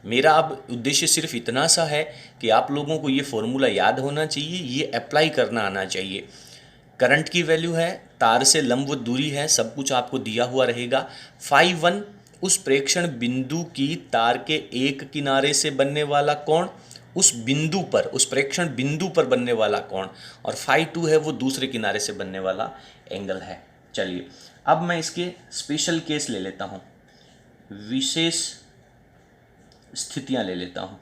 मेरा अब उद्देश्य सिर्फ इतना सा है कि आप लोगों को ये फॉर्मूला याद होना चाहिए, ये अप्लाई करना आना चाहिए। करंट की वैल्यू है, तार से लंबवत दूरी है, सब कुछ आपको दिया हुआ रहेगा। φ1 उस प्रेक्षण बिंदु की तार के एक किनारे से बनने वाला कोण, उस बिंदु पर, उस प्रेक्षण बिंदु पर बनने वाला कोण, और φ2 है वो दूसरे किनारे से बनने वाला एंगल है। चलिए अब मैं इसके स्पेशल केस ले लेता हूँ, विशेष स्थितियाँ ले लेता हूँ।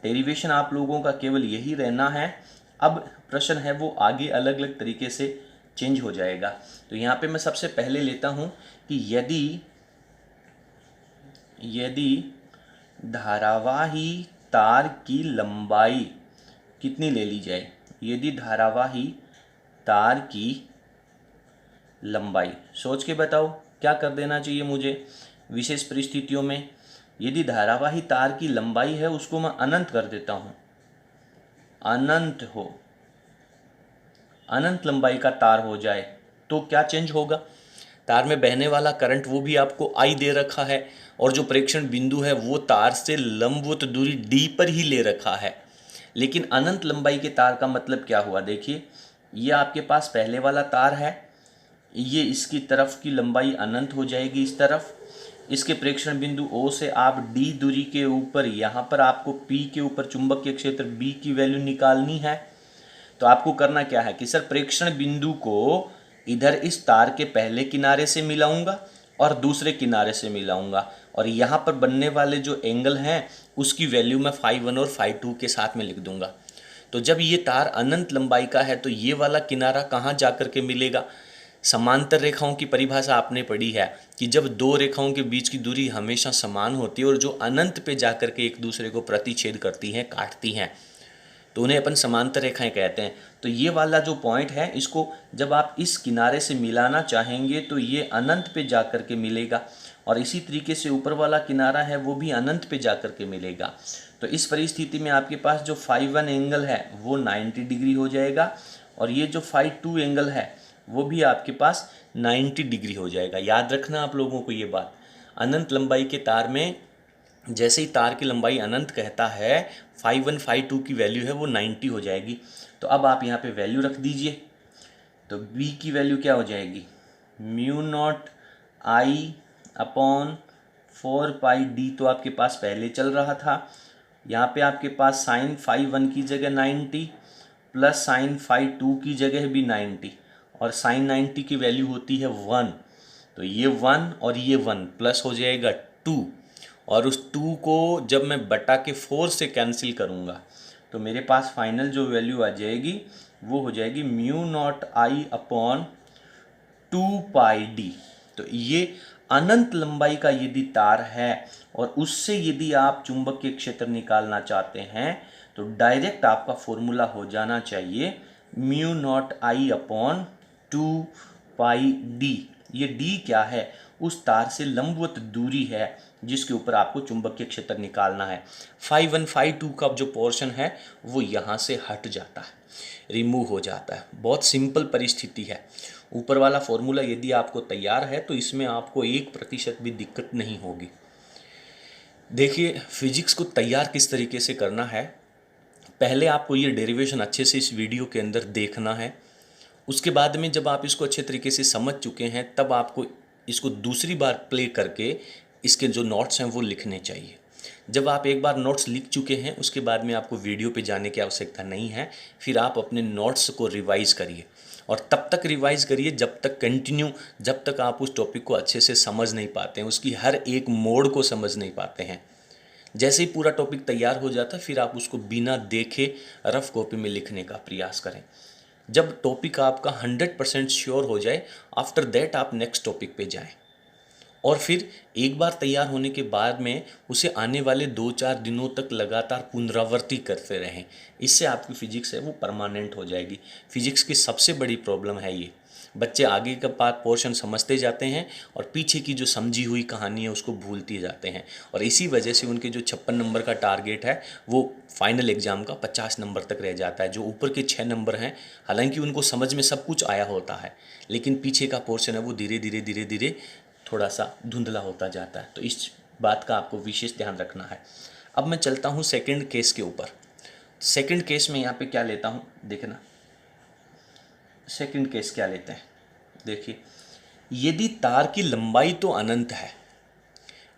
डेरिवेशन आप लोगों का केवल यही रहना है। अब प्रश्न है वो आगे अलग अलग तरीके से चेंज हो जाएगा। तो यहाँ पे मैं सबसे पहले लेता हूँ कि यदि धारावाही तार की लंबाई कितनी ले ली जाए, यदि धारावाही तार की लंबाई, सोच के बताओ क्या कर देना चाहिए मुझे विशेष परिस्थितियों में। यदि धारावाही तार की लंबाई है उसको मैं अनंत कर देता हूँ, अनंत लंबाई का तार हो जाए तो क्या चेंज होगा, तार में बहने वाला करंट वो भी आपको आई दे रखा है, और जो प्रेक्षण बिंदु है वो तार से लंबवत दूरी डी पर ही ले रखा है। लेकिन अनंत लंबाई के तार का मतलब क्या हुआ, देखिए ये आपके पास पहले वाला तार है, ये इसकी तरफ की लंबाई अनंत हो जाएगी इस तरफ। इसके प्रेक्षण बिंदु O से आप D दूरी के ऊपर, यहाँ पर आपको P के ऊपर चुंबकीय क्षेत्र B की वैल्यू निकालनी है। तो आपको करना क्या है कि सर प्रेक्षण बिंदु को इधर इस तार के पहले किनारे से मिलाऊंगा और दूसरे किनारे से मिलाऊंगा, और यहाँ पर बनने वाले जो एंगल हैं उसकी वैल्यू मैं φ1 और φ2 के साथ में लिख दूंगा। तो जब ये तार अनंत लंबाई का है तो ये वाला किनारा कहाँ जा कर के मिलेगा, समांतर रेखाओं की परिभाषा आपने पढ़ी है कि जब दो रेखाओं के बीच की दूरी हमेशा समान होती है और जो अनंत पे जा कर के एक दूसरे को प्रतिच्छेद करती हैं, काटती हैं, तो उन्हें अपन समांतर रेखाएं कहते हैं। तो ये वाला जो पॉइंट है, इसको जब आप इस किनारे से मिलाना चाहेंगे तो ये अनंत पे जा कर के मिलेगा, और इसी तरीके से ऊपर वाला किनारा है वो भी अनंत पे जा कर के मिलेगा। तो इस परिस्थिति में आपके पास जो φ1 एंगल है वो 90 डिग्री हो जाएगा, और ये जो φ2 एंगल है वो भी आपके पास 90 डिग्री हो जाएगा। याद रखना आप लोगों को ये बात, अनंत लंबाई के तार में जैसे ही तार की लंबाई अनंत कहता है, φ1 φ2 की वैल्यू है वो 90 हो जाएगी। तो अब आप यहाँ पे वैल्यू रख दीजिए, तो B की वैल्यू क्या हो जाएगी, mu naught I upon 4πD तो आपके पास पहले चल रहा था। यहाँ पे आपके पास साइन φ1 की जगह 90 प्लस साइन φ2 की जगह भी 90, और साइन 90 की वैल्यू होती है 1, तो ये 1 और ये 1 प्लस हो जाएगा 2, और उस 2 को जब मैं बटा के 4 से कैंसिल करूँगा तो मेरे पास फाइनल जो वैल्यू आ जाएगी वो हो जाएगी mu naught I upon 2πD। तो ये अनंत लंबाई का यदि तार है और उससे यदि आप चुंबकीय क्षेत्र निकालना चाहते हैं तो डायरेक्ट आपका फॉर्मूला हो जाना चाहिए mu naught I upon 2πD। ये D क्या है, उस तार से लंबवत दूरी है जिसके ऊपर आपको चुंबकीय क्षेत्र निकालना है। φ1 φ2 का जो पोर्शन है वो यहाँ से हट जाता है, रिमूव हो जाता है। बहुत सिंपल परिस्थिति है। ऊपर वाला फॉर्मूला यदि आपको तैयार है तो इसमें आपको 1% भी दिक्कत नहीं होगी। देखिए फिजिक्स को तैयार किस तरीके से करना है, पहले आपको ये डेरिवेशन अच्छे से इस वीडियो के अंदर देखना है। उसके बाद में जब आप इसको अच्छे तरीके से समझ चुके हैं तब आपको इसको दूसरी बार प्ले करके इसके जो नोट्स हैं वो लिखने चाहिए। जब आप एक बार नोट्स लिख चुके हैं उसके बाद में आपको वीडियो पे जाने की आवश्यकता नहीं है। फिर आप अपने नोट्स को रिवाइज़ करिए और तब तक रिवाइज़ करिए जब तक कंटिन्यू, जब तक आप उस टॉपिक को अच्छे से समझ नहीं पाते हैं, उसकी हर एक मोड़ को समझ नहीं पाते हैं। जैसे ही पूरा टॉपिक तैयार हो जाता है फिर आप उसको बिना देखे रफ कॉपी में लिखने का प्रयास करें। जब टॉपिक आपका 100% श्योर हो जाए, आफ्टर दैट आप नेक्स्ट टॉपिक पे जाएं और फिर एक बार तैयार होने के बाद में उसे आने वाले 2-4 दिनों तक लगातार पुनरावृत्ति करते रहें। इससे आपकी फ़िजिक्स है वो परमानेंट हो जाएगी। फ़िजिक्स की सबसे बड़ी प्रॉब्लम है ये, बच्चे आगे का पार्ट पोर्शन समझते जाते हैं और पीछे की जो समझी हुई कहानी है उसको भूलते जाते हैं और इसी वजह से उनके जो 56 नंबर का टारगेट है वो फाइनल एग्ज़ाम का 50 नंबर तक रह जाता है। जो ऊपर के 6 नंबर हैं हालांकि उनको समझ में सब कुछ आया होता है लेकिन पीछे का पोर्शन है वो धीरे धीरे थोड़ा सा धुंधला होता जाता है। तो इस बात का आपको विशेष ध्यान रखना है। अब मैं चलता हूँ सेकंड केस के ऊपर। सेकंड केस में यहाँ पे क्या लेता हूँ देखना, सेकंड केस क्या लेते हैं देखिए, यदि तार की लंबाई तो अनंत है,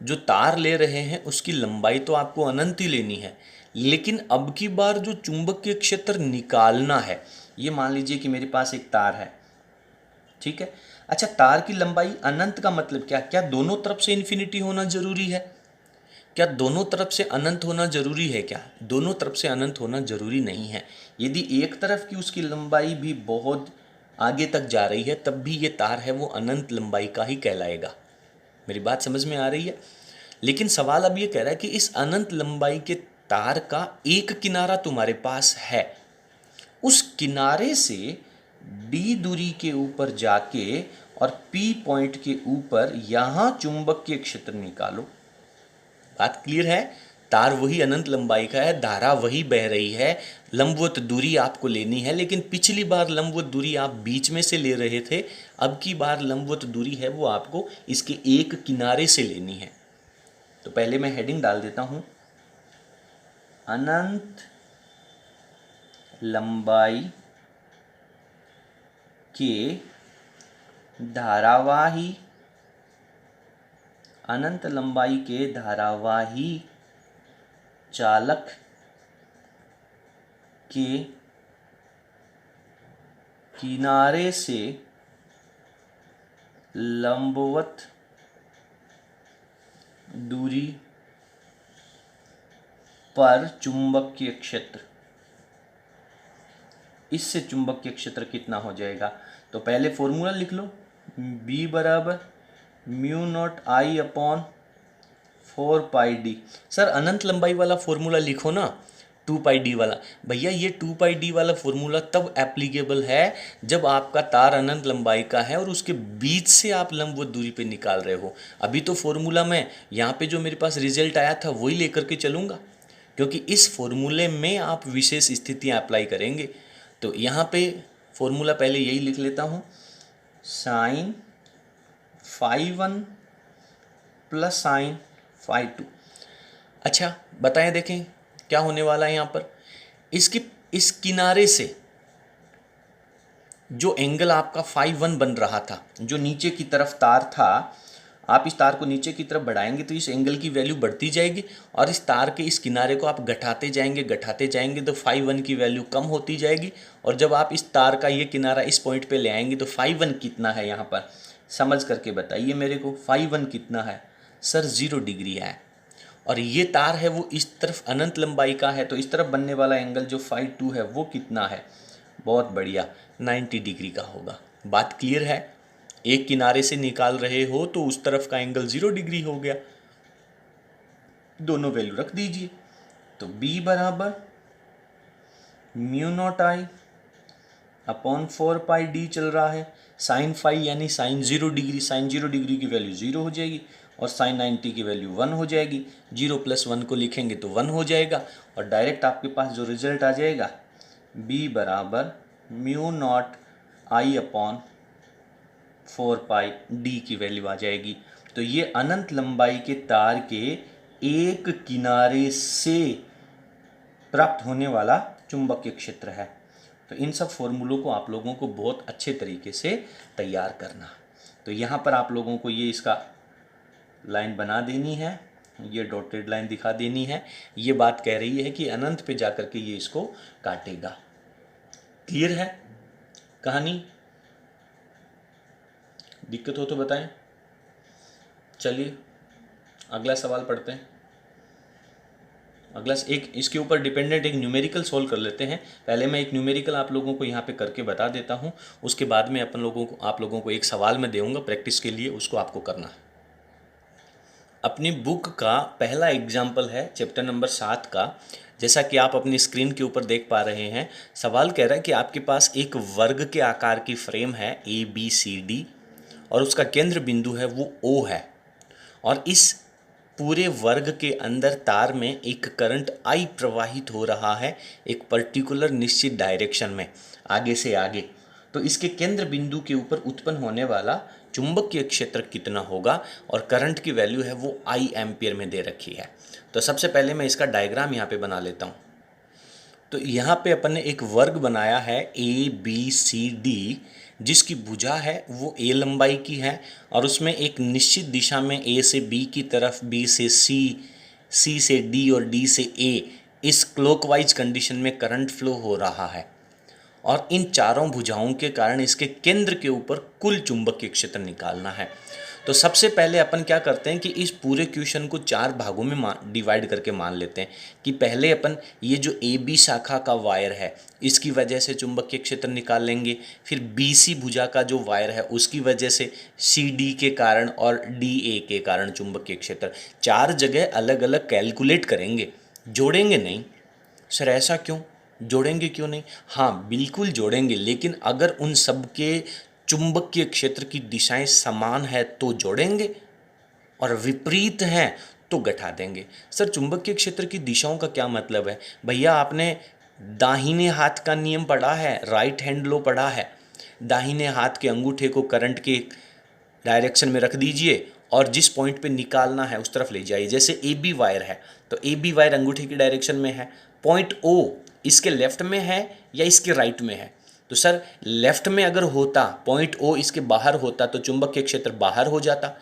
जो तार ले रहे हैं उसकी लंबाई तो आपको अनंत ही लेनी है, लेकिन अब की बार जो चुंबकीय क्षेत्र निकालना है, ये मान लीजिए कि मेरे पास एक तार है, ठीक है। अच्छा, तार की लंबाई अनंत का मतलब क्या, क्या दोनों तरफ से इन्फिनिटी होना जरूरी है? क्या दोनों तरफ से अनंत होना जरूरी है? क्या दोनों तरफ से अनंत होना जरूरी नहीं है। यदि एक तरफ की उसकी लंबाई भी बहुत आगे तक जा रही है तब भी ये तार है वो अनंत लंबाई का ही कहलाएगा। मेरी बात समझ में आ रही है? लेकिन सवाल अब ये कह रहा है कि इस अनंत लंबाई के तार का एक किनारा तुम्हारे पास है, उस किनारे से डी दूरी के ऊपर जाके और पी पॉइंट के ऊपर यहां चुंबकीय क्षेत्र निकालो। बात क्लियर है? तार वही अनंत लंबाई का है, धारा वही बह रही है, लंबवत दूरी आपको लेनी है, लेकिन पिछली बार लंबवत दूरी आप बीच में से ले रहे थे, अब की बार लंबवत दूरी है वो आपको इसके एक किनारे से लेनी है। तो पहले मैं हेडिंग डाल देता हूं, अनंत लंबाई के धारावाही, अनंत लंबाई के धारावाही चालक के किनारे से लंबवत दूरी पर चुंबकीय क्षेत्र, इससे चुंबकीय क्षेत्र कितना हो जाएगा? तो पहले फॉर्मूला लिख लो, B बराबर mu naught I upon 4πd। Sir अनंत लंबाई वाला फॉर्मूला लिखो ना, 2πd वाला। भैया ये 2πd वाला फॉर्मूला तब एप्लीकेबल है जब आपका तार अनंत लंबाई का है और उसके बीच से आप लंबवत दूरी पे निकाल रहे हो। अभी तो फॉर्मूला मैं यहाँ पे जो मेरे पास रिजल्ट आया था वही लेकर के चलूँगा, क्योंकि इस फॉर्मूले में आप विशेष स्थितियाँ अप्लाई करेंगे। तो यहाँ पे फॉर्मूला पहले यही लिख लेता हूँ, साइन φ1 प्लस साइन φ2। अच्छा बताएं, देखें क्या होने वाला है यहाँ पर। इसकी इस किनारे से जो एंगल आपका φ1 बन रहा था, जो नीचे की तरफ तार था, आप इस तार को नीचे की तरफ बढ़ाएंगे तो इस एंगल की वैल्यू बढ़ती जाएगी और इस तार के इस किनारे को आप घटाते जाएंगे तो φ1 की वैल्यू कम होती जाएगी। और जब आप इस तार का ये किनारा इस पॉइंट पे ले आएंगे तो φ1 कितना है, यहाँ पर समझ करके बताइए मेरे को, φ1 कितना है? सर 0 डिग्री है। और ये तार है वो इस तरफ अनंत लंबाई का है, तो इस तरफ बनने वाला एंगल जो φ2 है वो कितना है? बहुत बढ़िया, 90 डिग्री का होगा। बात क्लियर है? एक किनारे से निकाल रहे हो तो उस तरफ का एंगल 0 डिग्री हो गया। दोनों वैल्यू रख दीजिए, तो B बराबर mu naught I upon 4πd चल रहा है, साइन फाई यानी साइन 0 डिग्री, साइन 0 डिग्री की वैल्यू 0 हो जाएगी और साइन 90 की वैल्यू 1 हो जाएगी। 0 + 1 को लिखेंगे तो 1 हो जाएगा और डायरेक्ट आपके पास जो रिजल्ट आ जाएगा, B बराबर mu naught I upon 4 pi D की वैल्यू आ जाएगी। तो ये अनंत लंबाई के तार के एक किनारे से प्राप्त होने वाला चुंबकीय क्षेत्र है। तो इन सब फॉर्मूलों को आप लोगों को बहुत अच्छे तरीके से तैयार करना। तो यहाँ पर आप लोगों को ये इसका लाइन बना देनी है, ये डॉटेड लाइन दिखा देनी है। ये बात कह रही है कि अनंत पे जाकर के ये इसको काटेगा। क्लियर है कहानी? दिक्कत हो तो बताएं। चलिए अगला सवाल पढ़ते हैं। अगला एक इसके ऊपर डिपेंडेंट एक न्यूमेरिकल सोल्व कर लेते हैं। पहले मैं एक न्यूमेरिकल आप लोगों को यहाँ पे करके बता देता हूँ, उसके बाद में आप लोगों को एक सवाल मैं दूंगा प्रैक्टिस के लिए, उसको आपको करना है। अपनी बुक का पहला एग्जाम्पल है चैप्टर नंबर 7 का। जैसा कि आप अपनी स्क्रीन के ऊपर देख पा रहे हैं, सवाल कह रहा है कि आपके पास एक वर्ग के आकार की फ्रेम है ABCD और उसका केंद्र बिंदु है वो O है, और इस पूरे वर्ग के अंदर तार में एक करंट I प्रवाहित हो रहा है एक पर्टिकुलर निश्चित डायरेक्शन में आगे से आगे। तो इसके केंद्र बिंदु के ऊपर उत्पन्न होने वाला चुंबकीय क्षेत्र कितना होगा, और करंट की वैल्यू है वो I एम्पियर में दे रखी है। तो सबसे पहले मैं इसका डायग्राम यहाँ पे बना लेता हूँ। तो यहाँ पे अपन ने एक वर्ग बनाया है ABCD, जिसकी भुजा है वो A लंबाई की है, और उसमें एक निश्चित दिशा में A से B की तरफ, B से C, C से D और D से A इस क्लॉकवाइज कंडीशन में करंट फ्लो हो रहा है। और इन चारों भुजाओं के कारण इसके केंद्र के ऊपर कुल चुंबकीय क्षेत्र निकालना है। तो सबसे पहले अपन क्या करते हैं कि इस पूरे क्वेश्चन को 4 भागों में डिवाइड करके मान लेते हैं कि पहले अपन ये जो AB शाखा का वायर है इसकी वजह से चुंबकीय क्षेत्र निकाल लेंगे, फिर BC भुजा का जो वायर है उसकी वजह से CD के कारण और DA के कारण चुंबकीय क्षेत्र। 4 जगह अलग अलग कैलकुलेट करेंगे, जोड़ेंगे नहीं। सर ऐसा क्यों? जोड़ेंगे क्यों नहीं? हाँ बिल्कुल जोड़ेंगे, लेकिन अगर उन सब के चुंबकीय क्षेत्र की दिशाएं समान है तो जोड़ेंगे और विपरीत हैं तो घटा देंगे। सर चुंबकीय क्षेत्र की दिशाओं का क्या मतलब है? भैया आपने दाहिने हाथ का नियम पढ़ा है, राइट हैंड लॉ पढ़ा है। दाहिने हाथ के अंगूठे को करंट के डायरेक्शन में रख दीजिए और जिस पॉइंट पे निकालना है उस तरफ ले जाइए। जैसे AB वायर है तो AB वायर अंगूठे की डायरेक्शन में है, पॉइंट O इसके लेफ्ट में है या इसके राइट में है? तो सर लेफ्ट में अगर होता, पॉइंट O इसके बाहर होता तो चुंबकीय क्षेत्र बाहर हो जाता,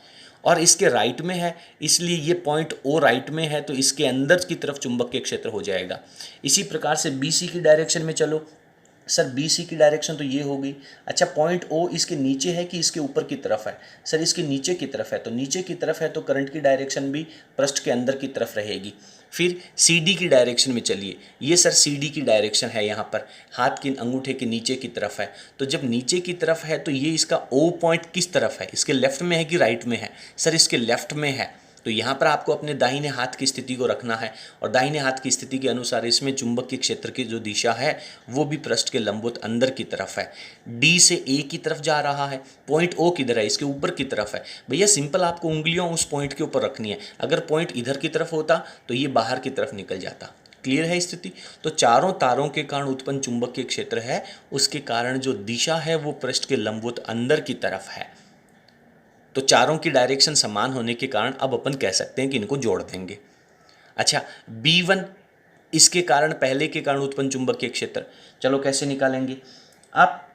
और इसके राइट में है इसलिए ये पॉइंट O राइट में है तो इसके अंदर की तरफ चुंबकीय क्षेत्र हो जाएगा। इसी प्रकार से BC की डायरेक्शन में चलो। सर BC की डायरेक्शन तो ये हो गई। अच्छा पॉइंट O इसके नीचे है कि इसके ऊपर की तरफ है? सर इसके नीचे की तरफ है, तो नीचे की तरफ है तो करंट की डायरेक्शन भी पृष्ठ के अंदर की तरफ रहेगी। फिर CD की डायरेक्शन में चलिए, ये सर CD की डायरेक्शन है, यहाँ पर हाथ के अंगूठे के नीचे की तरफ है। तो जब नीचे की तरफ है तो ये इसका O पॉइंट किस तरफ है? इसके लेफ्ट में है कि राइट में है? सर इसके लेफ्ट में है। तो यहाँ पर आपको अपने दाहिने हाथ की स्थिति को रखना है, और दाहिने हाथ की स्थिति के अनुसार इसमें चुंबकीय क्षेत्र की जो दिशा है वो भी पृष्ठ के लंबवत अंदर की तरफ है। D से A की तरफ जा रहा है, पॉइंट O किधर है? इसके ऊपर की तरफ है। भैया सिंपल आपको उंगलियों उस पॉइंट के ऊपर रखनी है, अगर पॉइंट इधर की तरफ होता तो ये बाहर की तरफ निकल जाता। क्लियर है स्थिति? तो चारों तारों के कारण उत्पन्न चुंबकीय क्षेत्र है, उसके कारण जो दिशा है वो पृष्ठ के लंबवत अंदर की तरफ है। तो चारों की डायरेक्शन समान होने के कारण अब अपन कह सकते हैं कि इनको जोड़ देंगे। अच्छा B1 इसके कारण, पहले के कारण उत्पन्न चुंबकीय क्षेत्र, चलो कैसे निकालेंगे? आप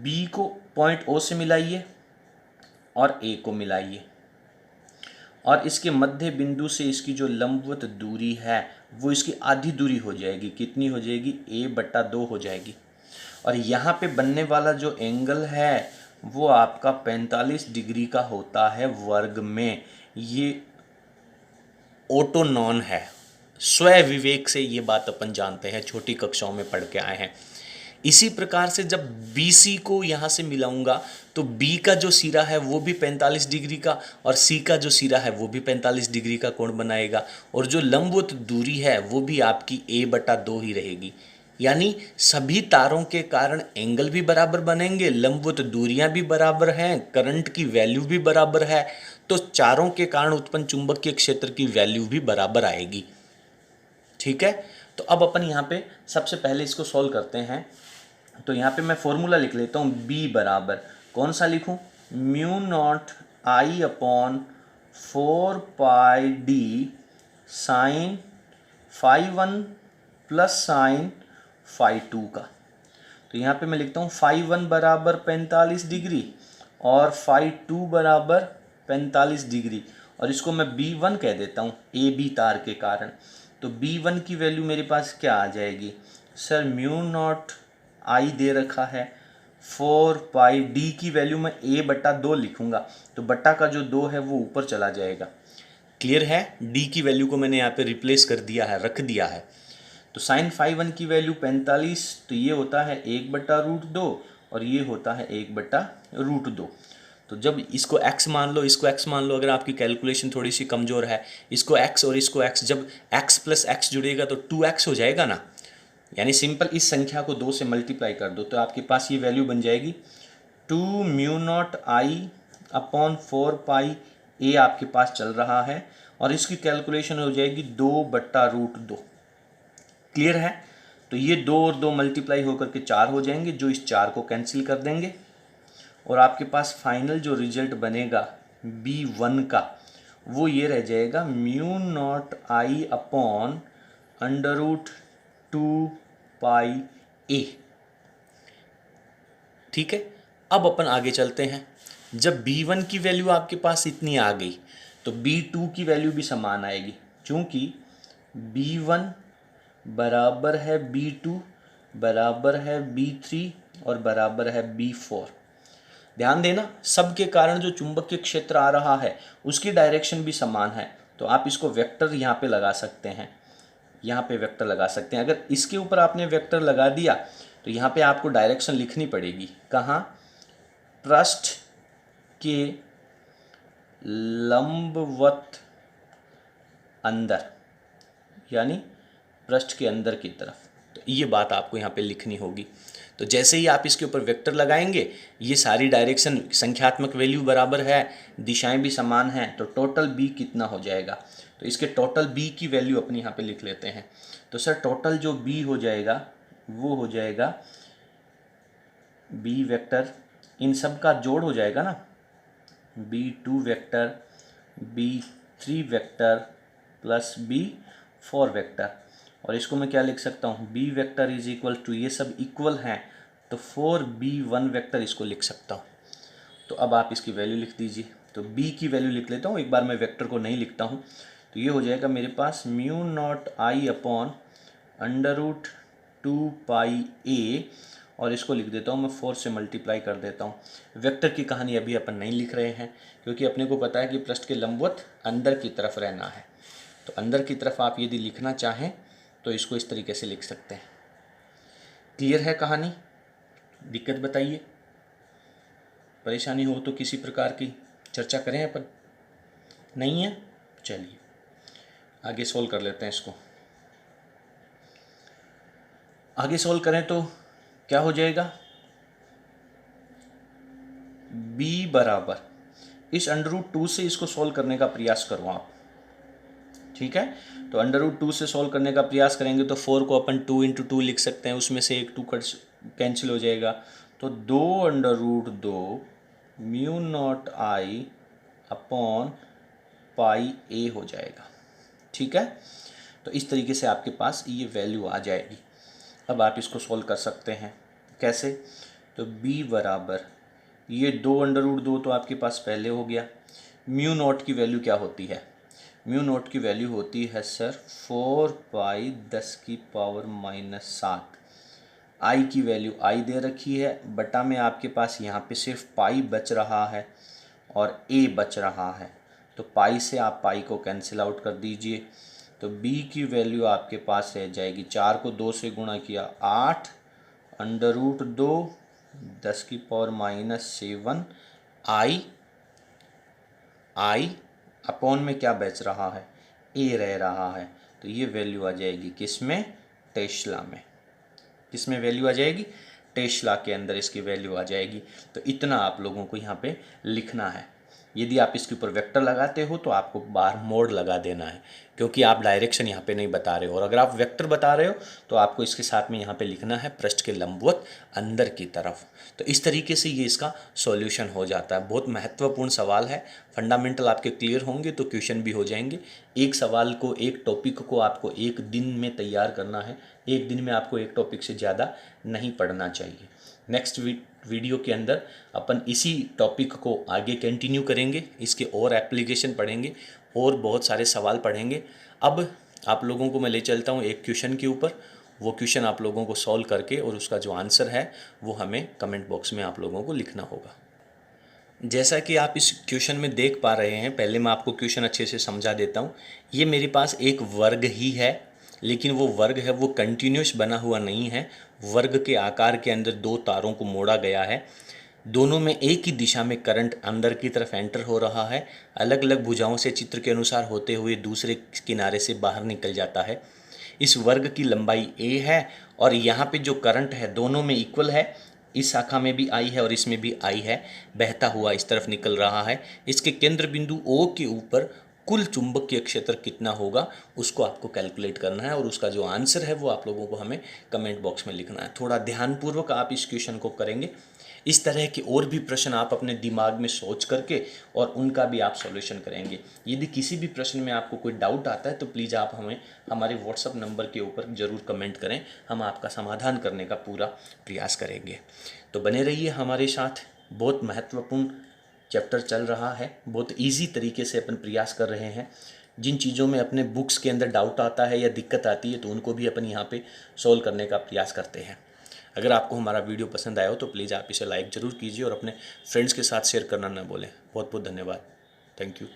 B को पॉइंट O से मिलाइए और A को मिलाइए, और इसके मध्य बिंदु से इसकी जो लंबवत दूरी है वो इसकी आधी दूरी हो जाएगी। कितनी हो जाएगी? A/2 हो जाएगी। और यहाँ पे बनने वाला जो एंगल है वो आपका 45 डिग्री का होता है वर्ग में। ये ऑटोनॉन है, स्वय विवेक से ये बात अपन जानते हैं, छोटी कक्षाओं में पढ़ के आए हैं। इसी प्रकार से जब BC को यहाँ से मिलाऊंगा तो B का जो सिरा है वो भी 45 डिग्री का, और C का जो सिरा है वो भी 45 डिग्री का कोण बनाएगा, और जो लंबवत दूरी है वो भी आपकी A/2 ही रहेगी। यानी सभी तारों के कारण एंगल भी बराबर बनेंगे, लंबवत दूरियां भी बराबर हैं, करंट की वैल्यू भी बराबर है, तो चारों के कारण उत्पन्न चुंबकीय क्षेत्र की वैल्यू भी बराबर आएगी। ठीक है, तो अब अपन यहाँ पे सबसे पहले इसको सॉल्व करते हैं। तो यहाँ पे मैं फॉर्मूला लिख लेता हूँ, B बराबर कौन सा लिखूँ? Mu naught I upon 4πd sine phi 1 plus sine phi 2 का। तो यहाँ पे मैं लिखता हूँ फाई 1 बराबर 45 डिग्री और फाई 2 बराबर 45 डिग्री, और इसको मैं B1 कह देता हूँ ए बी तार के कारण। तो B1 की वैल्यू मेरे पास क्या आ जाएगी सर, म्यू नॉट आई दे रखा है 4πd की वैल्यू मैं a/2 लिखूंगा, तो बट्टा का जो 2 है वो ऊपर चला जाएगा। क्लियर है, d की वैल्यू को मैंने यहाँ पे रिप्लेस कर दिया है, रख दिया है। तो साइन फाई 1 की वैल्यू 45, तो ये होता है 1/√2 और ये होता है 1/√2। तो जब इसको x मान लो, इसको x मान लो, अगर आपकी कैलकुलेशन थोड़ी सी कमज़ोर है, इसको x और इसको x, जब x प्लस x जुड़ेगा तो 2x हो जाएगा ना। यानी सिंपल इस संख्या को 2 से मल्टीप्लाई कर दो तो आपके पास ये वैल्यू बन जाएगी 2 म्यू नॉट आई अपॉन 4π ए आपके पास चल रहा है, और इसकी कैलकुलेशन हो जाएगी 2/√2। क्लियर है। तो ये 2 और 2 मल्टीप्लाई होकर के 4 हो जाएंगे, जो इस 4 को कैंसिल कर देंगे, और आपके पास फाइनल जो रिजल्ट बनेगा B1 का वो ये रह जाएगा म्यू नॉट आई अपॉन √2π ठीक है। अब अपन आगे चलते हैं। जब B1 की वैल्यू आपके पास इतनी आ गई तो B2 की वैल्यू भी समान आएगी, क्योंकि B1 बराबर है B2 बराबर है B3 और बराबर है B4। ध्यान देना, सब के कारण जो चुंबकीय क्षेत्र आ रहा है उसकी डायरेक्शन भी समान है, तो आप इसको वेक्टर यहाँ पे लगा सकते हैं, यहाँ पे वेक्टर लगा सकते हैं। अगर इसके ऊपर आपने वेक्टर लगा दिया तो यहाँ पे आपको डायरेक्शन लिखनी पड़ेगी, कहाँ, पृष्ठ के लंबवत अंदर, यानी पृष्ठ के अंदर की तरफ। तो ये बात आपको यहाँ पे लिखनी होगी। तो जैसे ही आप इसके ऊपर वेक्टर लगाएंगे, ये सारी डायरेक्शन संख्यात्मक वैल्यू बराबर है, दिशाएं भी समान हैं, तो टोटल बी कितना हो जाएगा। तो इसके टोटल बी की वैल्यू अपने यहाँ पे लिख लेते हैं। तो सर टोटल जो बी हो जाएगा वो हो जाएगा बी वेक्टर, इन सब का जोड़ हो जाएगा ना, B2 vector, B3 vector plus B4 vector, और इसको मैं क्या लिख सकता हूँ, B vector is equal to, ये सब इक्वल हैं तो 4B1 वेक्टर इसको लिख सकता हूँ। तो अब आप इसकी वैल्यू लिख दीजिए। तो B की वैल्यू लिख लेता हूँ, एक बार मैं वेक्टर को नहीं लिखता हूँ। तो ये हो जाएगा मेरे पास म्यू नॉट आई अपॉन √2π और इसको लिख देता हूँ मैं 4 से मल्टीप्लाई कर देता हूँ। वेक्टर की कहानी अभी अपन नहीं लिख रहे हैं, क्योंकि अपने को पता है कि पृष्ठ के लंबवत अंदर की तरफ रहना है। तो अंदर की तरफ आप यदि लिखना चाहें तो इसको इस तरीके से लिख सकते हैं। क्लियर है कहानी, दिक्कत बताइए, परेशानी हो तो किसी प्रकार की चर्चा करें अपन, नहीं है चलिए आगे सोल्व कर लेते हैं इसको। आगे सोल्व करें तो क्या हो जाएगा, b बराबर, इस √2 से इसको सोल्व करने का प्रयास करो आप, ठीक है। तो √2 से सोल्व करने का प्रयास करेंगे तो 4 को अपन 2 × 2 लिख सकते हैं, उसमें से एक 2 कैंसिल हो जाएगा, तो 2√2 mu naught I upon πa हो जाएगा, ठीक है। तो इस तरीके से आपके पास ये वैल्यू आ जाएगी। अब आप इसको सोल्व कर सकते हैं, कैसे, तो b बराबर, ये 2√2 तो आपके पास पहले हो गया। म्यू नॉट की वैल्यू क्या होती है, म्यू नॉट की वैल्यू होती है सर 4π 10⁻⁷। आई की वैल्यू आई दे रखी है, बटा में आपके पास यहाँ पे सिर्फ पाई बच रहा है और ए बच रहा है, तो पाई से आप पाई को कैंसिल आउट कर दीजिए। तो b की वैल्यू आपके पास रह जाएगी, 4 को 2 से गुणा किया 8 √2 10⁻⁷ आई अपॉन में क्या बच रहा है, ए रह रहा है। तो ये वैल्यू आ जाएगी किस में, टेस्ला में। किस में वैल्यू आ जाएगी, टेस्ला के अंदर इसकी वैल्यू आ जाएगी। तो इतना आप लोगों को यहाँ पे लिखना है। यदि आप इसके ऊपर वेक्टर लगाते हो तो आपको बार मोड़ लगा देना है, क्योंकि आप डायरेक्शन यहाँ पे नहीं बता रहे हो। और अगर आप वेक्टर बता रहे हो तो आपको इसके साथ में यहाँ पे लिखना है पृष्ठ के लंबवत अंदर की तरफ। तो इस तरीके से ये इसका सॉल्यूशन हो जाता है। बहुत महत्वपूर्ण सवाल है, फंडामेंटल आपके क्लियर होंगे तो क्वेश्चन भी हो जाएंगे। एक सवाल को, एक टॉपिक को आपको एक दिन में तैयार करना है। एक दिन में आपको एक टॉपिक से ज़्यादा नहीं पढ़ना चाहिए। नेक्स्ट वीडियो के अंदर अपन इसी टॉपिक को आगे कंटिन्यू करेंगे, इसके और एप्लीकेशन पढ़ेंगे और बहुत सारे सवाल पढ़ेंगे। अब आप लोगों को मैं ले चलता हूँ एक क्वेश्चन के ऊपर। वो क्वेश्चन आप लोगों को सॉल्व करके और उसका जो आंसर है वो हमें कमेंट बॉक्स में आप लोगों को लिखना होगा। जैसा कि आप इस क्वेश्चन में देख पा रहे हैं, पहले मैं आपको क्वेश्चन अच्छे से समझा देता हूँ। ये मेरे पास एक वर्ग ही है, लेकिन वो वर्ग है वो कंटिन्यूस बना हुआ नहीं है। वर्ग के आकार के अंदर दो तारों को मोड़ा गया है, दोनों में एक ही दिशा में करंट अंदर की तरफ एंटर हो रहा है। अलग अलग भुजाओं से चित्र के अनुसार होते हुए दूसरे किनारे से बाहर निकल जाता है। इस वर्ग की लंबाई a है और यहाँ पे जो करंट है दोनों में इक्वल है। इस शाखा में भी I है और इसमें भी I है, बहता हुआ इस तरफ निकल रहा है। इसके केंद्र बिंदु O के ऊपर कुल चुंबकीय क्षेत्र कितना होगा उसको आपको कैलकुलेट करना है और उसका जो आंसर है वो आप लोगों को हमें कमेंट बॉक्स में लिखना है। थोड़ा ध्यानपूर्वक आप इस क्वेश्चन को करेंगे। इस तरह के और भी प्रश्न आप अपने दिमाग में सोच करके और उनका भी आप सॉल्यूशन करेंगे। यदि किसी भी प्रश्न में आपको कोई डाउट आता है तो प्लीज़ आप हमें हमारे व्हाट्सएप नंबर के ऊपर ज़रूर कमेंट करें, हम आपका समाधान करने का पूरा प्रयास करेंगे। तो बने रहिए हमारे साथ, बहुत महत्वपूर्ण चैप्टर चल रहा है, बहुत ईजी तरीके से अपन प्रयास कर रहे हैं। जिन चीज़ों में अपने बुक्स के अंदर डाउट आता है या दिक्कत आती है तो उनको भी अपन यहाँ पे सॉल्व करने का प्रयास करते हैं। अगर आपको हमारा वीडियो पसंद आया हो तो प्लीज़ आप इसे लाइक ज़रूर कीजिए और अपने फ्रेंड्स के साथ शेयर करना ना भूलें। बहुत बहुत धन्यवाद। Thank you.